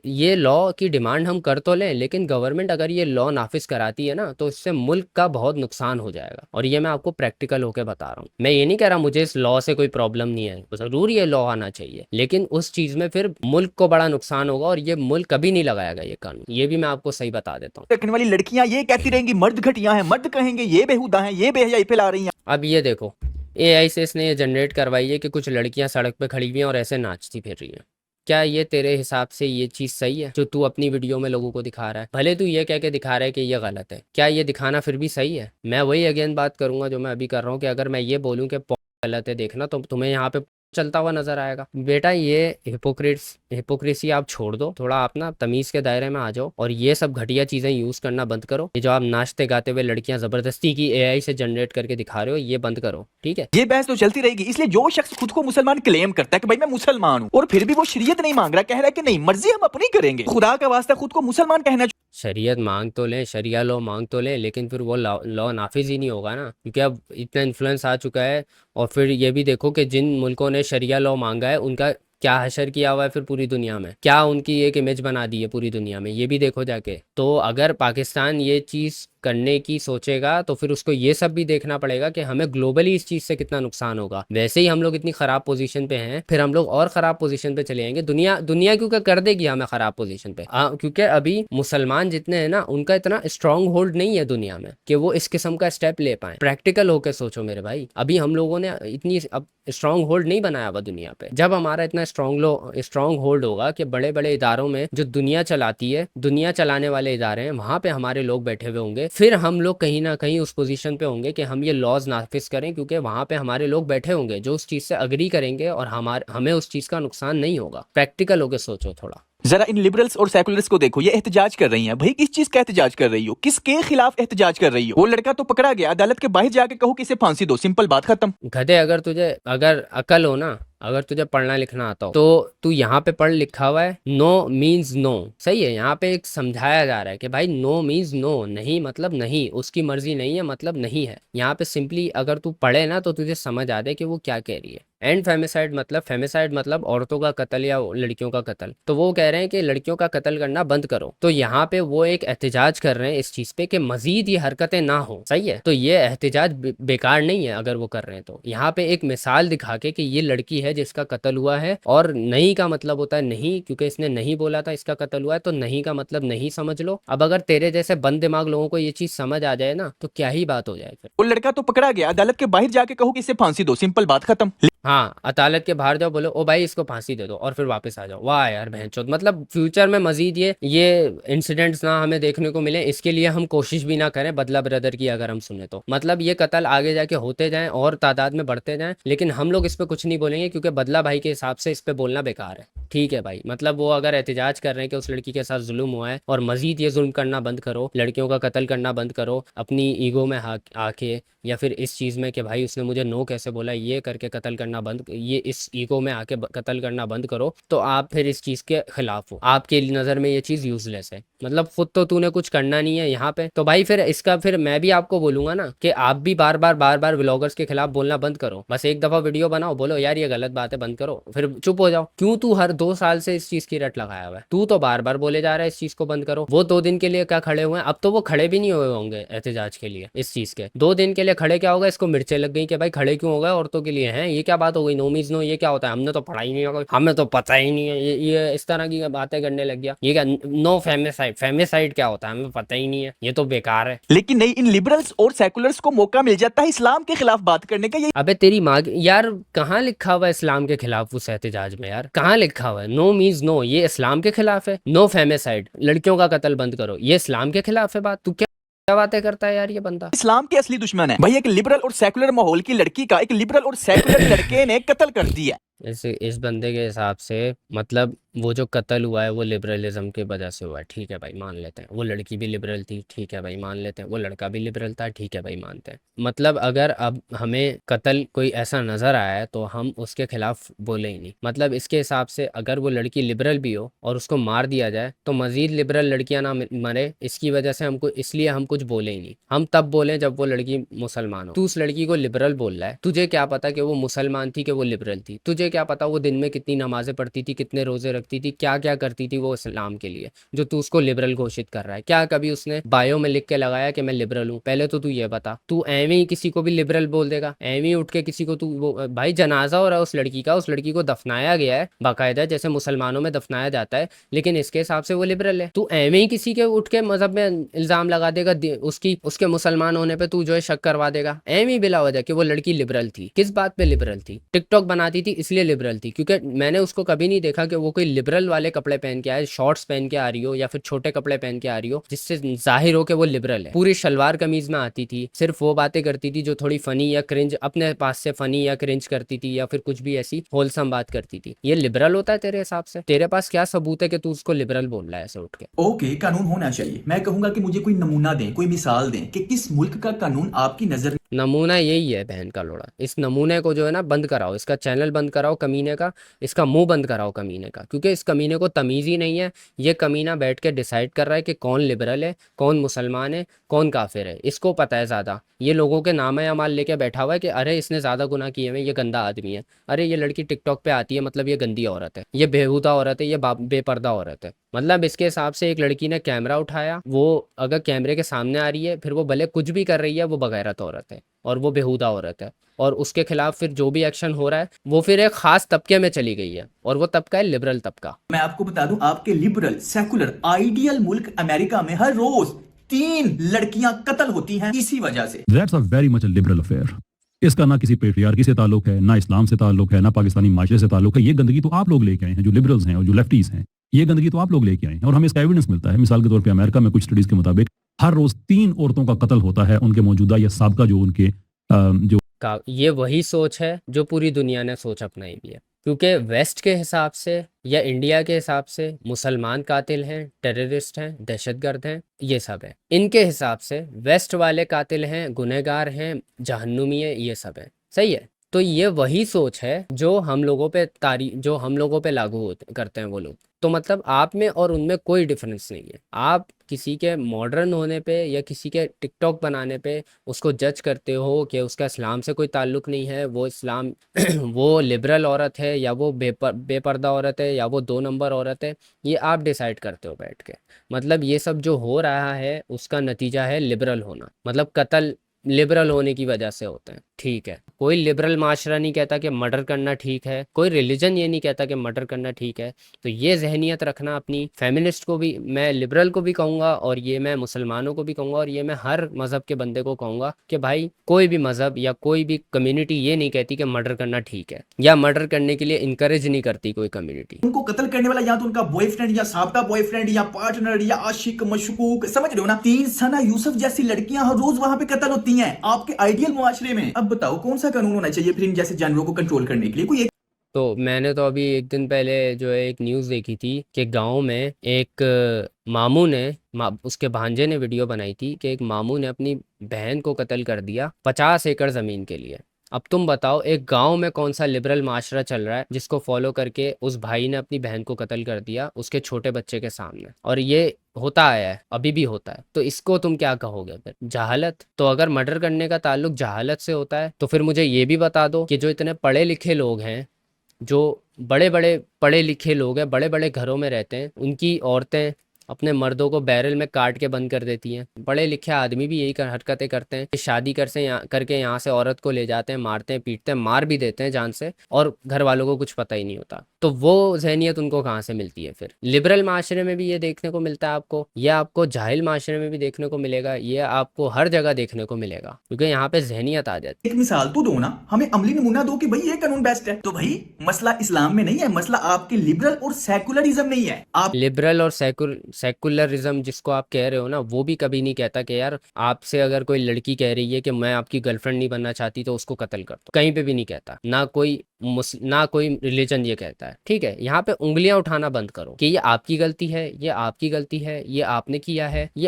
ये लॉ की डिमांड हम कर तो लें, लेकिन गवर्नमेंट अगर ये लॉ नाफिज कराती है ना तो इससे मुल्क का बहुत नुकसान हो जाएगा। और ये मैं आपको प्रैक्टिकल होकर बता रहा हूँ। मैं ये नहीं कह रहा मुझे इस लॉ से कोई प्रॉब्लम नहीं है, जरूर ये लॉ आना चाहिए, लेकिन उस चीज में फिर मुल्क को बड़ा नुकसान होगा और ये मुल्क कभी नहीं लगाएगा ये कानून। ये भी मैं आपको सही बता देता हूँ। रखने वाली लड़कियां ये कहती रहेंगी मर्द घटिया है, मर्द कहेंगे ये बेहुदा है, ये बेहयाई फैला रही हैं। अब ये देखो, एआई से इसने ये जनरेट करवाई है कि कुछ लड़कियां सड़क पे खड़ी हुई हैं और ऐसे नाचती फिर रही हैं। क्या ये तेरे हिसाब से ये चीज़ सही है जो तू अपनी वीडियो में लोगों को दिखा रहा है? भले तू ये कह के दिखा रहा है कि ये गलत है, क्या ये दिखाना फिर भी सही है? मैं वही अगेन बात करूंगा जो मैं अभी कर रहा हूँ कि अगर मैं ये बोलूँ कि गलत है देखना, तो तुम्हें यहाँ पे चलता हुआ नजर आएगा। बेटा ये हिपोक्रेसी आप छोड़ दो, थोड़ा आप ना तमीज के दायरे में आ जाओ और ये सब घटिया चीजें यूज करना बंद करो। ये जो आप नाचते गाते हुए लड़कियां जबरदस्ती की एआई से जनरेट करके दिखा रहे हो, ये बंद करो, ठीक है? ये बहस तो चलती रहेगी। इसलिए जो शख्स खुद को मुसलमान क्लेम करता है कि भाई मैं मुसलमान हूँ और फिर भी वो शरीयत नहीं मांग रहा, कह रहा है कि नहीं मर्जी हम अपनी करेंगे, खुदा का वास्ता खुद को मुसलमान कहना। शरीयत मांग तो लें, शरिया लॉ मांग तो लें, लेकिन फिर वो लॉ नाफिज ही नहीं होगा ना, क्योंकि अब इतना इन्फ्लुएंस आ चुका है। और फिर ये भी देखो कि जिन मुल्कों ने शरिया लॉ मांगा है उनका क्या हशर किया हुआ है फिर पूरी दुनिया में, क्या उनकी एक इमेज बना दी है पूरी दुनिया में, ये भी देखो जाके। तो अगर पाकिस्तान ये चीज़ करने की सोचेगा तो फिर उसको ये सब भी देखना पड़ेगा कि हमें ग्लोबली इस चीज़ से कितना नुकसान होगा। वैसे ही हम लोग इतनी ख़राब पोजीशन पे हैं, फिर हम लोग और ख़राब पोजीशन पे चले जाएंगे। दुनिया क्योंकि कर देगी हमें ख़राब पोजीशन पे, क्योंकि अभी मुसलमान जितने हैं ना उनका इतना स्ट्रांग होल्ड नहीं है दुनिया में कि वो इस किस्म का स्टेप ले पाए। प्रैक्टिकल होकर सोचो मेरे भाई, अभी हम लोगों ने इतनी अब स्ट्रांग होल्ड नहीं बनाया हुआ दुनिया पे। जब हमारा इतना स्ट्रांग होल्ड होगा कि बड़े बड़े इदारों में जो दुनिया चलाती है, दुनिया चलाने वाले इदारे हैं, वहां पे हमारे लोग बैठे हुए होंगे, फिर हम लोग कहीं ना कहीं उस पोजीशन पे होंगे कि हम ये लॉज नाफिज करें, क्योंकि वहां पे हमारे लोग बैठे होंगे जो उस चीज से अग्री करेंगे और हमें उस चीज का नुकसान नहीं होगा। प्रैक्टिकल होकर सोचो थोड़ा। जरा इन लिबरल्स और सेकुलरिस्ट को देखो, ये एहतजाज कर रही हैं। भाई किस चीज का एहतजाज कर रही हो, किसके खिलाफ एहतजाज कर रही हो? वो लड़का तो पकड़ा गया, अदालत के बाहर जाके कहो कि इसे फांसी दो, सिंपल बात खत्म। गधे, अगर अकल हो ना, अगर तुझे पढ़ना लिखना आता हो तो तू यहाँ पे पढ़ लिखा हुआ है नो मीन्स नो, सही है? यहाँ पे एक समझाया जा रहा है कि भाई नो मीन्स नो, नहीं मतलब नहीं, उसकी मर्जी नहीं है मतलब नहीं है। यहाँ पे सिंपली अगर तू पढ़े ना तो तुझे समझ आ जाए कि वो क्या कह रही है। एंड फेमिसाइड मतलब औरतों का कत्ल या लड़कियों का कत्ल। तो वो कह रहे हैं कि लड़कियों का कत्ल करना बंद करो। तो यहाँ पे वो एक एहतजाज कर रहे हैं इस चीज पे कि मजीद ये हरकतें ना हो। सही है, तो ये एहतजाज बेकार नहीं है अगर वो कर रहे हैं। तो यहाँ पे एक मिसाल दिखा के कि ये लड़की है जिसका कत्ल हुआ है, और नहीं का मतलब होता है नहीं, क्योंकि इसने नहीं बोला था इसका कत्ल हुआ है, तो नहीं का मतलब नहीं समझ लो। अब अगर तेरे जैसे बंद दिमाग लोगों को ये चीज समझ आ जाए ना, तो क्या ही बात हो जाए फिर। वो लड़का तो पकड़ा गया, अदालत के बाहर जाके कहो कि इसे फांसी दो, सिंपल बात खत्म। हाँ, अदालत के बाहर जाओ, बोलो ओ भाई इसको फांसी दे दो, और फिर वापस आ जाओ। वाह यार बहनचोद, मतलब फ्यूचर में मजीद ये इंसिडेंट्स ना हमें देखने को मिले, इसके लिए हम कोशिश भी ना करें बदला ब्रदर की अगर हम सुने तो। मतलब ये कत्ल आगे जाके होते जाएं और तादाद में बढ़ते जाएं, लेकिन हम लोग इस पे कुछ नहीं बोलेंगे, क्योंकि बदला भाई के हिसाब से इस पे बोलना बेकार है। ठीक है भाई, मतलब वो अगर एहतजाज कर रहे हैं कि उस लड़की के साथ जुल्म हुआ है और मजीद ये जुल्म करना बंद करो, लड़कियों का कत्ल करना बंद करो, अपनी ईगो में आके, या फिर इस चीज़ में कि भाई उसने मुझे नो कैसे बोला, ये करके कत्ल करना बंद, ये इस ईगो में आके कत्ल करना बंद करो, तो आप फिर इस चीज़ के खिलाफ हो। आपके नज़र में ये चीज़ यूजलेस है, मतलब खुद तो तूने कुछ करना नहीं है यहाँ पे। तो भाई फिर इसका फिर मैं भी आपको बोलूंगा ना कि आप भी बार बार व्लॉगर्स के खिलाफ बोलना बंद करो। बस एक दफ़ा वीडियो बनाओ, बोलो यार ये गलत बात है, बंद करो, फिर चुप हो जाओ। क्यों तू हर 2 साल से इस चीज़ की रट लगाया हुआ है? तू तो बार बार बोले जा रहा है इस चीज़ को बंद करो। वो 2 दिन के लिए क्या खड़े हुए हैं? अब तो वो खड़े भी नहीं हुए होंगे एहतजाज के लिए इस चीज़ के। 2 दिन के लिए खड़े क्या होगा? इसको मिर्चें लग गई कि भाई खड़े क्यों हो गए औरतों के लिए हैं, ये क्या बात हो गई? नो मीज नो, ये क्या होता है? हमने तो पढ़ा ही नहीं होगा, हमें तो पता ही नहीं है, ये इस तरह की बातें करने लग गया। ये क्या नो फेमिसाइड क्या होता है हमें पता ही नहीं है, ये तो बेकार है। लेकिन नहीं, इन लिबरल्स और सेकुलर्स को मौका मिल जाता है इस्लाम के खिलाफ बात करने का। ये अबे तेरी माँ यार, कहाँ लिखा हुआ है इस्लाम के खिलाफ उस एहतजाज में? यार कहाँ लिखा हुआ है नो मीज नो? ये इस्लाम के खिलाफ है। नो फेमिसाइड, लड़कियों का कत्ल बंद करो, ये इस्लाम के खिलाफ है बात। तू क्या बातें करता है यार ये बंदा? इस्लाम के असली दुश्मन है भाई। एक लिबरल और सेकुलर माहौल की लड़की का एक लिबरल और सेकुलर लड़के ने कत्ल कर दिया। इस बंदे के हिसाब से मतलब वो जो कत्ल हुआ है वो लिबरलिज्म की वजह से हुआ है। ठीक है भाई मान लेते हैं, वो लड़की भी लिबरल थी, ठीक है भाई मान लेते हैं, वो लड़का भी लिबरल था, ठीक है भाई मानते हैं। मतलब अगर अब हमें कत्ल कोई ऐसा नज़र आया है तो हम उसके खिलाफ बोले ही नहीं। मतलब इसके हिसाब से अगर वो लड़की लिबरल भी हो और उसको मार दिया जाए तो मज़ीद लिबरल लड़कियां ना मरे, इसकी वजह से हमको, इसलिए हम कुछ बोले ही नहीं। हम तब बोले जब वो लड़की मुसलमान हो। तू उस लड़की को लिबरल बोल रहा है, तुझे क्या पता कि वो मुसलमान थी कि वो लिबरल थी? तुझे क्या पता वो दिन में कितनी नमाजें पढ़ती थी, कितने रोजे रखती थी, क्या क्या करती थी वो इस्लाम के लिए, जो तू उसको लिबरल घोषित कर रहा है? क्या कभी उसने बायो में लिख के लगाया कि मैं लिबरल हूँ? पहले तो तू ये बता। तू एवं ही किसी को भी लिबरल बोल देगा, एवं ही उठ के किसी को तू वो, भाई जनाजा हो रहा है उस लड़की का, उस लड़की को दफनाया गया है बाकायदा, जैसे मुसलमानों में दफनाया जाता है, लेकिन इसके हिसाब से वो लिबरल है। तू एवं ही किसी के उठ के मजहब में इल्जाम लगा देगा, उसके मुसलमान होने पे तू जो है शक करवा देगा एवं ही बिला वजह कि वो लड़की लिबरल थी। किस बात पे लिबरल थी? टिकटॉक बनाती थी इसलिए लिबरल थी, क्योंकि मैंने उसको कभी नहीं देखा कि वो कोई लिबरल वाले कपड़े पहन के आए, शॉर्ट्स पहन के आ रही हो या फिर छोटे कपड़े पहन के आ रही हो जिससे जाहिर हो कि वो लिबरल है। पूरी शलवार कमीज में आती थी, सिर्फ वो बातें करती थी जो थोड़ी फनी या क्रिंज, अपने पास से फनी या क्रिंज करती थी, या फिर कुछ भी ऐसी होलसम बात करती थी। ये लिबरल होता है तेरे हिसाब से? तेरे पास क्या सबूत है कि तू उसको लिबरल बोल रहा है ऐसे उठ के? ओके, कानून होना चाहिए। मैं कहूंगा कि मुझे कोई नमूना दें, कोई मिसाल दें कि किस मुल्क का कानून आपकी नजर नमूना यही है बहन का लोड़ा। इस नमूने को जो है ना बंद कराओ, इसका चैनल बंद कराओ कमीने का, इसका मुंह बंद कराओ कमीने का, क्योंकि इस कमीने को तमीज़ ही नहीं है। ये कमीना बैठ के डिसाइड कर रहा है कि कौन लिबरल है, कौन मुसलमान है, कौन काफिर है। इसको पता है ज़्यादा। ये लोगों के नाम अमाल लेके बैठा हुआ है कि अरे इसने ज़्यादा गुनाह किए हुए, ये गंदा आदमी है, अरे ये लड़की टिकटॉक पे आती है मतलब ये गंदी औरत है, ये बेहुदा औरत है, ये बेपर्दा औरत है। मतलब इसके हिसाब से एक लड़की ने कैमरा उठाया, वो अगर कैमरे के सामने आ रही है, फिर वो भले कुछ भी कर रही है, वो बगैरत औरत है और वो बेहुदा औरत है, और उसके खिलाफ फिर जो भी एक्शन हो रहा है वो फिर एक खास तबके में चली गई है, और वो तबका है लिबरल तबका। मैं आपको बता दूं, आपके लिबरल सेकुलर आइडियल मुल्क अमेरिका में हर रोज 3 लड़कियां कत्ल होती हैं इसी वजह से। That's a very much a liberal affair. इसका ना किसी पेट्रियार्की से ताल्लुक है, ना इस्लाम से ताल्लुक है, ना पाकिस्तानी माशरे से ताल्लुक है। ये गंदगी तो आप लोग लेके आए हैं, जो लिबरल्स हैं और जो लेफ्टीज हैं, ये गंदगी तो आप लोग लेके आए हैं, और हमें इसका एविडेंस मिलता है। मिसाल के तौर पे अमेरिका में कुछ स्टडीज के मुताबिक हर रोज 3 औरतों का कत्ल होता है, उनके मौजूदा या साबका जो उनके जो ये वही सोच है जो पूरी दुनिया ने सोच अपनाई भी है, क्योंकि वेस्ट के हिसाब से या इंडिया के हिसाब से मुसलमान कातिल हैं, टेररिस्ट हैं, दहशतगर्द हैं, ये सब है। इनके हिसाब से वेस्ट वाले कातिल हैं, गुनहगार हैं, जहन्नुमी है, ये सब है। सही है। तो ये वही सोच है जो हम लोगों पे जो हम लोगों पे लागू होते करते हैं वो लोग। तो मतलब आप में और उनमें कोई डिफरेंस नहीं है। आप किसी के मॉडर्न होने पे या किसी के टिकटॉक बनाने पे उसको जज करते हो कि उसका इस्लाम से कोई ताल्लुक नहीं है, वो इस्लाम वो लिबरल औरत है या वो बेपर्दा औरत है या वो 2 नंबर औरत है, ये आप डिसाइड करते हो बैठ के। मतलब ये सब जो हो रहा है उसका नतीजा है लिबरल होना, मतलब कत्ल लिबरल होने की वजह से होते हैं। ठीक है, कोई लिबरल माशरा नहीं कहता कि मर्डर करना ठीक है, कोई रिलीजन ये नहीं कहता कि मर्डर करना ठीक है। तो ये जहनियत रखना अपनी, फेमिनिस्ट को भी मैं लिबरल को भी कहूँगा और ये मैं मुसलमानों को भी कहूँगा और ये मैं हर मज़हब के बंदे को कहूँगा कि भाई कोई भी मज़हब या कोई भी कम्युनिटी ये नहीं कहती कि मर्डर करना ठीक है या मर्डर करने के लिए इनकरेज नहीं करती कोई कम्युनिटी। उनको कत्ल करने वाला या तो उनका बॉयफ्रेंड या साबका बॉयफ्रेंड या पार्टनर या आशिक मशकूक, समझ रहे हो ना। 3 सना यूसुफ जैसी लड़कियां हर रोज वहां पे कत्ल होती हैं आपके आइडियल मुआशरे में। अब बताओ कौन सा कानून होना चाहिए फिर इन जैसे जानवरों को कंट्रोल करने के लिए? कोई तो मैंने तो अभी एक दिन पहले जो है एक न्यूज़ देखी थी कि गांव में एक मामू ने उसके भांजे ने वीडियो बनाई थी कि एक मामू ने अपनी बहन को कत्ल कर दिया 50 एकड़ ज़मीन के लिए। अब तुम बताओ एक गांव में कौन सा लिबरल माशरा चल रहा है जिसको फॉलो करके उस भाई ने अपनी बहन को कत्ल कर दिया उसके छोटे बच्चे के सामने, और ये होता आया है, अभी भी होता है। तो इसको तुम क्या कहोगे फिर? जहालत। तो अगर मर्डर करने का ताल्लुक जहालत से होता है तो फिर मुझे ये भी बता दो कि जो इतने पढ़े लिखे लोग हैं, जो बड़े बड़े पढ़े लिखे लोग हैं, बड़े बड़े घरों में रहते हैं, उनकी औरतें अपने मर्दों को बैरल में काट के बंद कर देती हैं। पढ़े लिखे आदमी भी यही हरकतें करते हैं कि शादी करके यहाँ से औरत को ले जाते हैं, मारते हैं, पीटते हैं, मार भी देते हैं जान से, और घर वालों को कुछ पता ही नहीं होता। तो वो जहनियत उनको कहाँ से मिलती है फिर? लिबरल माशरे में भी ये देखने को मिलता है आपको, ये आपको जाहिल माशरे में भी देखने को मिलेगा, ये आपको हर जगह देखने को मिलेगा, क्योंकि यहाँ पे जहनियत आ जाती है। एक मिसाल तो दो ना, हमें अमली नमूना दो कि भाई ये कानून बेस्ट है। तो भाई मसला इस्लाम में नहीं है, मसला आपके लिबरल और सेकुलरिज्म नहीं है। आप लिबरल और सेकुलरिज्म जिसको आप कह रहे हो ना, वो भी कभी नहीं कहता कि यार आपसे अगर कोई लड़की कह रही है कि मैं आपकी गर्लफ्रेंड नहीं बनना चाहती तो उसको कत्ल कर दो, कहीं पे भी नहीं कहता। ना कोई रिलीजन ये कहता है। ठीक है, यहाँ पे उंगलियां उठाना बंद करो कि ये आपकी गलती है, ये आपकी गलती है, ये आपने किया है, ये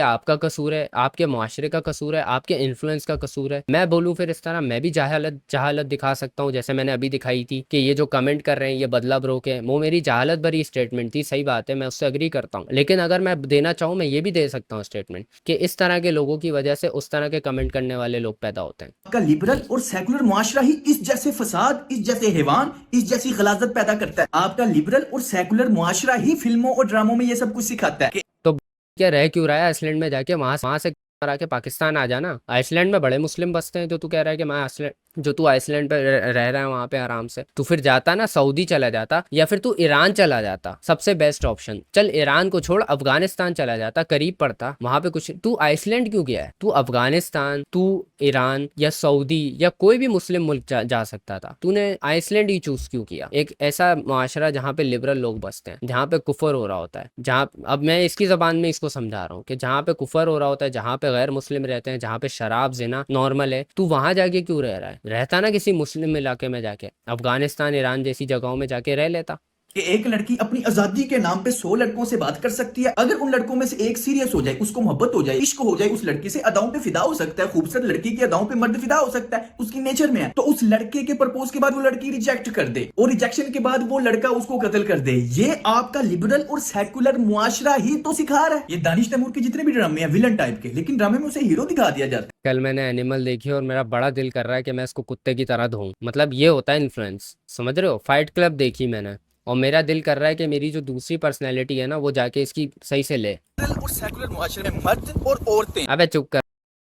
आपका कसूर है, आपके मुआशरे का कसूर है, आपके इन्फ्लुएंस का कसूर है। मैं बोलूँ फिर इस तरह मैं भी जहालत दिखा सकता हूँ, जैसे मैंने अभी दिखाई थी कि ये जो कमेंट कर रहे हैं ये बदला ब्रो के, वो मेरी जहालत भरी स्टेटमेंट थी, सही बात है, मैं उससे अग्री करता हूँ। लेकिन अगर मैं देना चाहूँ मैं ये भी दे सकता हूँ स्टेटमेंट कि इस तरह के लोगों की वजह से उस तरह के कमेंट करने वाले लोग पैदा होते हैं। आपका लिबरल और सेकुलर मुआशरा ही इस जैसे फसाद, इस जैसे हैवान, इस जैसी गलाजत पैदा करता है। आपका लिबरल और सेकुलर मुआशरा ही फिल्मों और ड्रामों में ये सब कुछ सिखाता है। तो क्या रह क्यों रहा है आइसलैंड में जाके? वहां से आके पाकिस्तान आ जाना। आइसलैंड में बड़े मुस्लिम बसते हैं, जो तू कह रहा है कि मैं आइसलैंड, जो तू आइसलैंड पे रह रहा है वहां पे आराम से, तू फिर जाता ना सऊदी चला जाता, या फिर तू ईरान चला जाता, सबसे बेस्ट ऑप्शन। चल ईरान को छोड़, अफगानिस्तान चला जाता, करीब पड़ता, वहां पे कुछ। तू आइसलैंड क्यों गया है? तू अफगानिस्तान, तू ईरान या सऊदी या कोई भी मुस्लिम मुल्क जा सकता था, तूने आइसलैंड ही चूज क्यों किया? एक ऐसा मुआशरा जहाँ पे लिबरल लोग बसते हैं, जहाँ पे कुफर हो रहा होता है, जहाँ, अब मैं इसकी जबान में इसको समझा रहा हूँ कि जहाँ पे कुफर हो रहा होता है, जहाँ पे गैर मुस्लिम रहते हैं, जहाँ पे शराब जिना नॉर्मल है, तू वहां जाके क्यों रह रहा है? रहता ना किसी मुस्लिम इलाके में जाके, अफगानिस्तान ईरान जैसी जगहों में जाके रह लेता। कि एक लड़की अपनी आजादी के नाम पे 100 लड़कों से बात कर सकती है। अगर उन लड़कों में से एक सीरियस हो जाए, उसको मोहब्बत हो जाए, इश्क हो जाए उस लड़की से, अदाओं पे फिदा हो सकता है। खूबसूरत लड़की की अदाओं पे मर्द फिदा हो सकता है, उसकी नेचर में है। तो उस लड़के के प्रपोज के बाद वो लड़की रिजेक्ट कर दे और रिजेक्शन के बाद वो लड़का उसको कत्ल कर दे। ये आपका लिबरल और सेकुलर मुआशरा ही तो सिखा रहा है। ये दानिश तैमूर के जितने भी ड्रामे हैं विलन टाइप के, लेकिन ड्रामे में उसे हीरो दिखा दिया जाता है। कल मैंने एनिमल देखी और मेरा बड़ा दिल कर रहा है कि मैं इसको कुत्ते की तरह धोऊं। मतलब ये होता है इन्फ्लुएंस, समझ रहे हो? फाइट क्लब देखी मैंने और मेरा दिल कर रहा है कि मेरी जो दूसरी पर्सनैलिटी है ना वो जाके इसकी सही से ले। लिबरल और सेकुलर मुआशरे में मर्द और औरतें अबे चुप कर,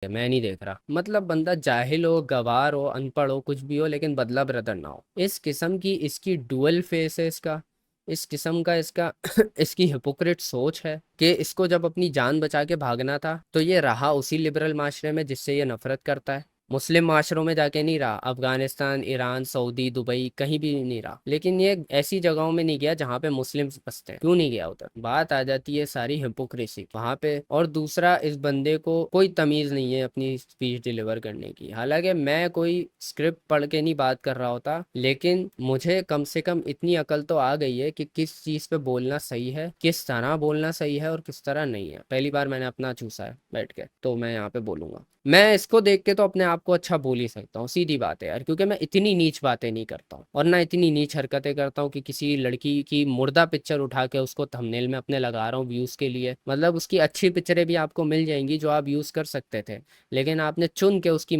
मैं नहीं देख रहा। मतलब बंदा जाहिल हो, गवार हो, अनपढ़ हो, कुछ भी हो, लेकिन बदला ब्रदर ना हो। इस किस्म की इसकी डुअल फेस है इसका, इस किस्म का इसका इसकी हिपोक्रेट सोच है कि इसको जब अपनी जान बचा के भागना था तो ये रहा उसी लिबरल माशरे में जिससे ये नफरत करता है। मुस्लिम माशरों में जाके नहीं रहा, अफगानिस्तान, ईरान, सऊदी, दुबई, कहीं भी नहीं रहा। लेकिन ये ऐसी जगहों में नहीं गया जहाँ पे मुस्लिम बसते हैं। क्यों नहीं गया उधर? बात आ जाती है सारी हिपोक्रेसी वहाँ पे। और दूसरा, इस बंदे को कोई तमीज़ नहीं है अपनी स्पीच डिलीवर करने की। हालांकि मैं कोई स्क्रिप्ट पढ़ के नहीं बात कर रहा होता, लेकिन मुझे कम से कम इतनी अकल तो आ गई है कि किस चीज़ पे बोलना सही है, किस तरह बोलना सही है और किस तरह नहीं है। पहली बार मैंने अपना चूसा है बैठ के, तो मैं यहाँ पे बोलूँगा। मैं इसको देख के तो अपने आप आपको अच्छा बोल ही सकता हूँ, सीधी बात है यार, क्योंकि मैं इतनी नीच बातें नहीं करता हूँ और ना इतनी नीच हरकतें करता हूँ कि किसी लड़की की मुर्दा पिक्चर उठा के उसको थंबनेल में अपने लगा रहा हूँ व्यूज के लिए। मतलब उसकी अच्छी पिक्चरें भी आपको मिल जाएंगी जो आप यूज कर सकते थे, लेकिन आपने चुन के उसकी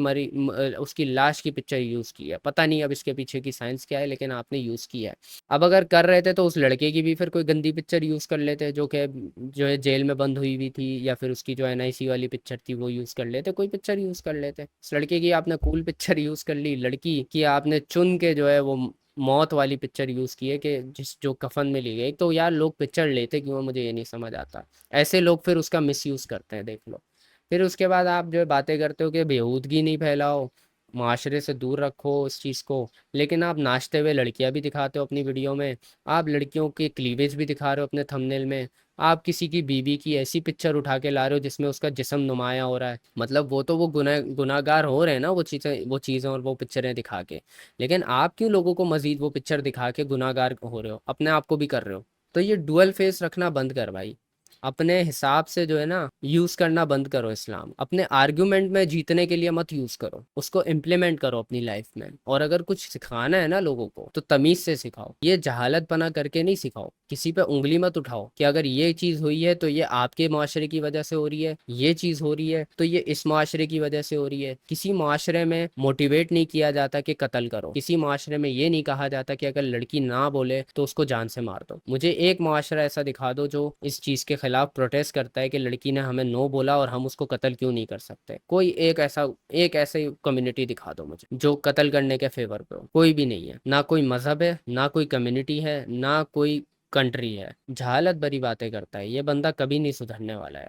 उसकी लाश की पिक्चर यूज की है। पता नहीं अब इसके पीछे की साइंस क्या है, लेकिन आपने यूज किया है। अब अगर कर रहे थे तो उस लड़के की भी फिर कोई गंदी पिक्चर यूज कर लेते जो है जेल में बंद हुई हुई थी, या फिर उसकी जो एनआईसी वाली पिक्चर थी वो यूज कर लेते, कोई पिक्चर यूज कर लेते। इस लड़के की आपने कूल पिक्चर यूज कर ली, लड़की की आपने चुन के जो है वो मौत वाली पिक्चर यूज की है कि जो कफन में ली गई। तो यार लोग पिक्चर लेते क्यों, मुझे ये नहीं समझ आता। ऐसे लोग फिर उसका मिस यूज करते हैं, देख लो। फिर उसके बाद आप जो है बातें करते हो कि बेहूदगी नहीं फैलाओ, माशरे से दूर रखो इस चीज़ को, लेकिन आप नाचते हुए लड़कियां भी दिखाते हो अपनी वीडियो में, आप लड़कियों के क्लीवेज भी दिखा रहे हो अपने थंबनेल में, आप किसी की बीवी की ऐसी पिक्चर उठा के ला रहे हो जिसमें उसका जिस्म नुमाया हो रहा है। मतलब वो तो वो गुनाहगार हो रहे हैं ना, वो चीज़ें और वो पिक्चरें दिखा के, लेकिन आप क्यों लोगों को मजीद वो पिक्चर दिखा के गुनाहगार हो रहे हो, अपने आप को भी कर रहे हो। तो ये डुअल फेस रखना बंद कर भाई, अपने हिसाब से जो है ना यूज करना बंद करो इस्लाम। अपने आर्ग्यूमेंट में जीतने के लिए मत यूज करो, उसको इम्प्लीमेंट करो अपनी लाइफ में। और अगर कुछ सिखाना है ना लोगों को तो तमीज से सिखाओ, ये जहालत बना करके नहीं सिखाओ। किसी पे उंगली मत उठाओ कि अगर ये चीज हुई है तो ये आपके माशरे की वजह से हो रही है, ये चीज हो रही है तो ये इस माशरे की वजह से हो रही है। किसी माशरे में मोटिवेट नहीं किया जाता कि कत्ल करो, किसी माशरे में ये नहीं कहा जाता कि अगर लड़की ना बोले तो उसको जान से मार दो। मुझे एक माशरा ऐसा दिखा दो जो इस चीज के खिलाफ प्रोटेस्ट करता है कि लड़की ने हमें नो बोला और हम उसको कत्ल क्यों नहीं कर सकते। कोई एक ऐसे कम्युनिटी दिखा दो मुझे जो कत्ल करने के फेवर पे हो। कोई भी नहीं है, ना कोई मजहब है, ना कोई कम्युनिटी है, ना कोई कंट्री है। जहालत भरी बातें करता है ये बंदा, कभी नहीं सुधरने वाला है।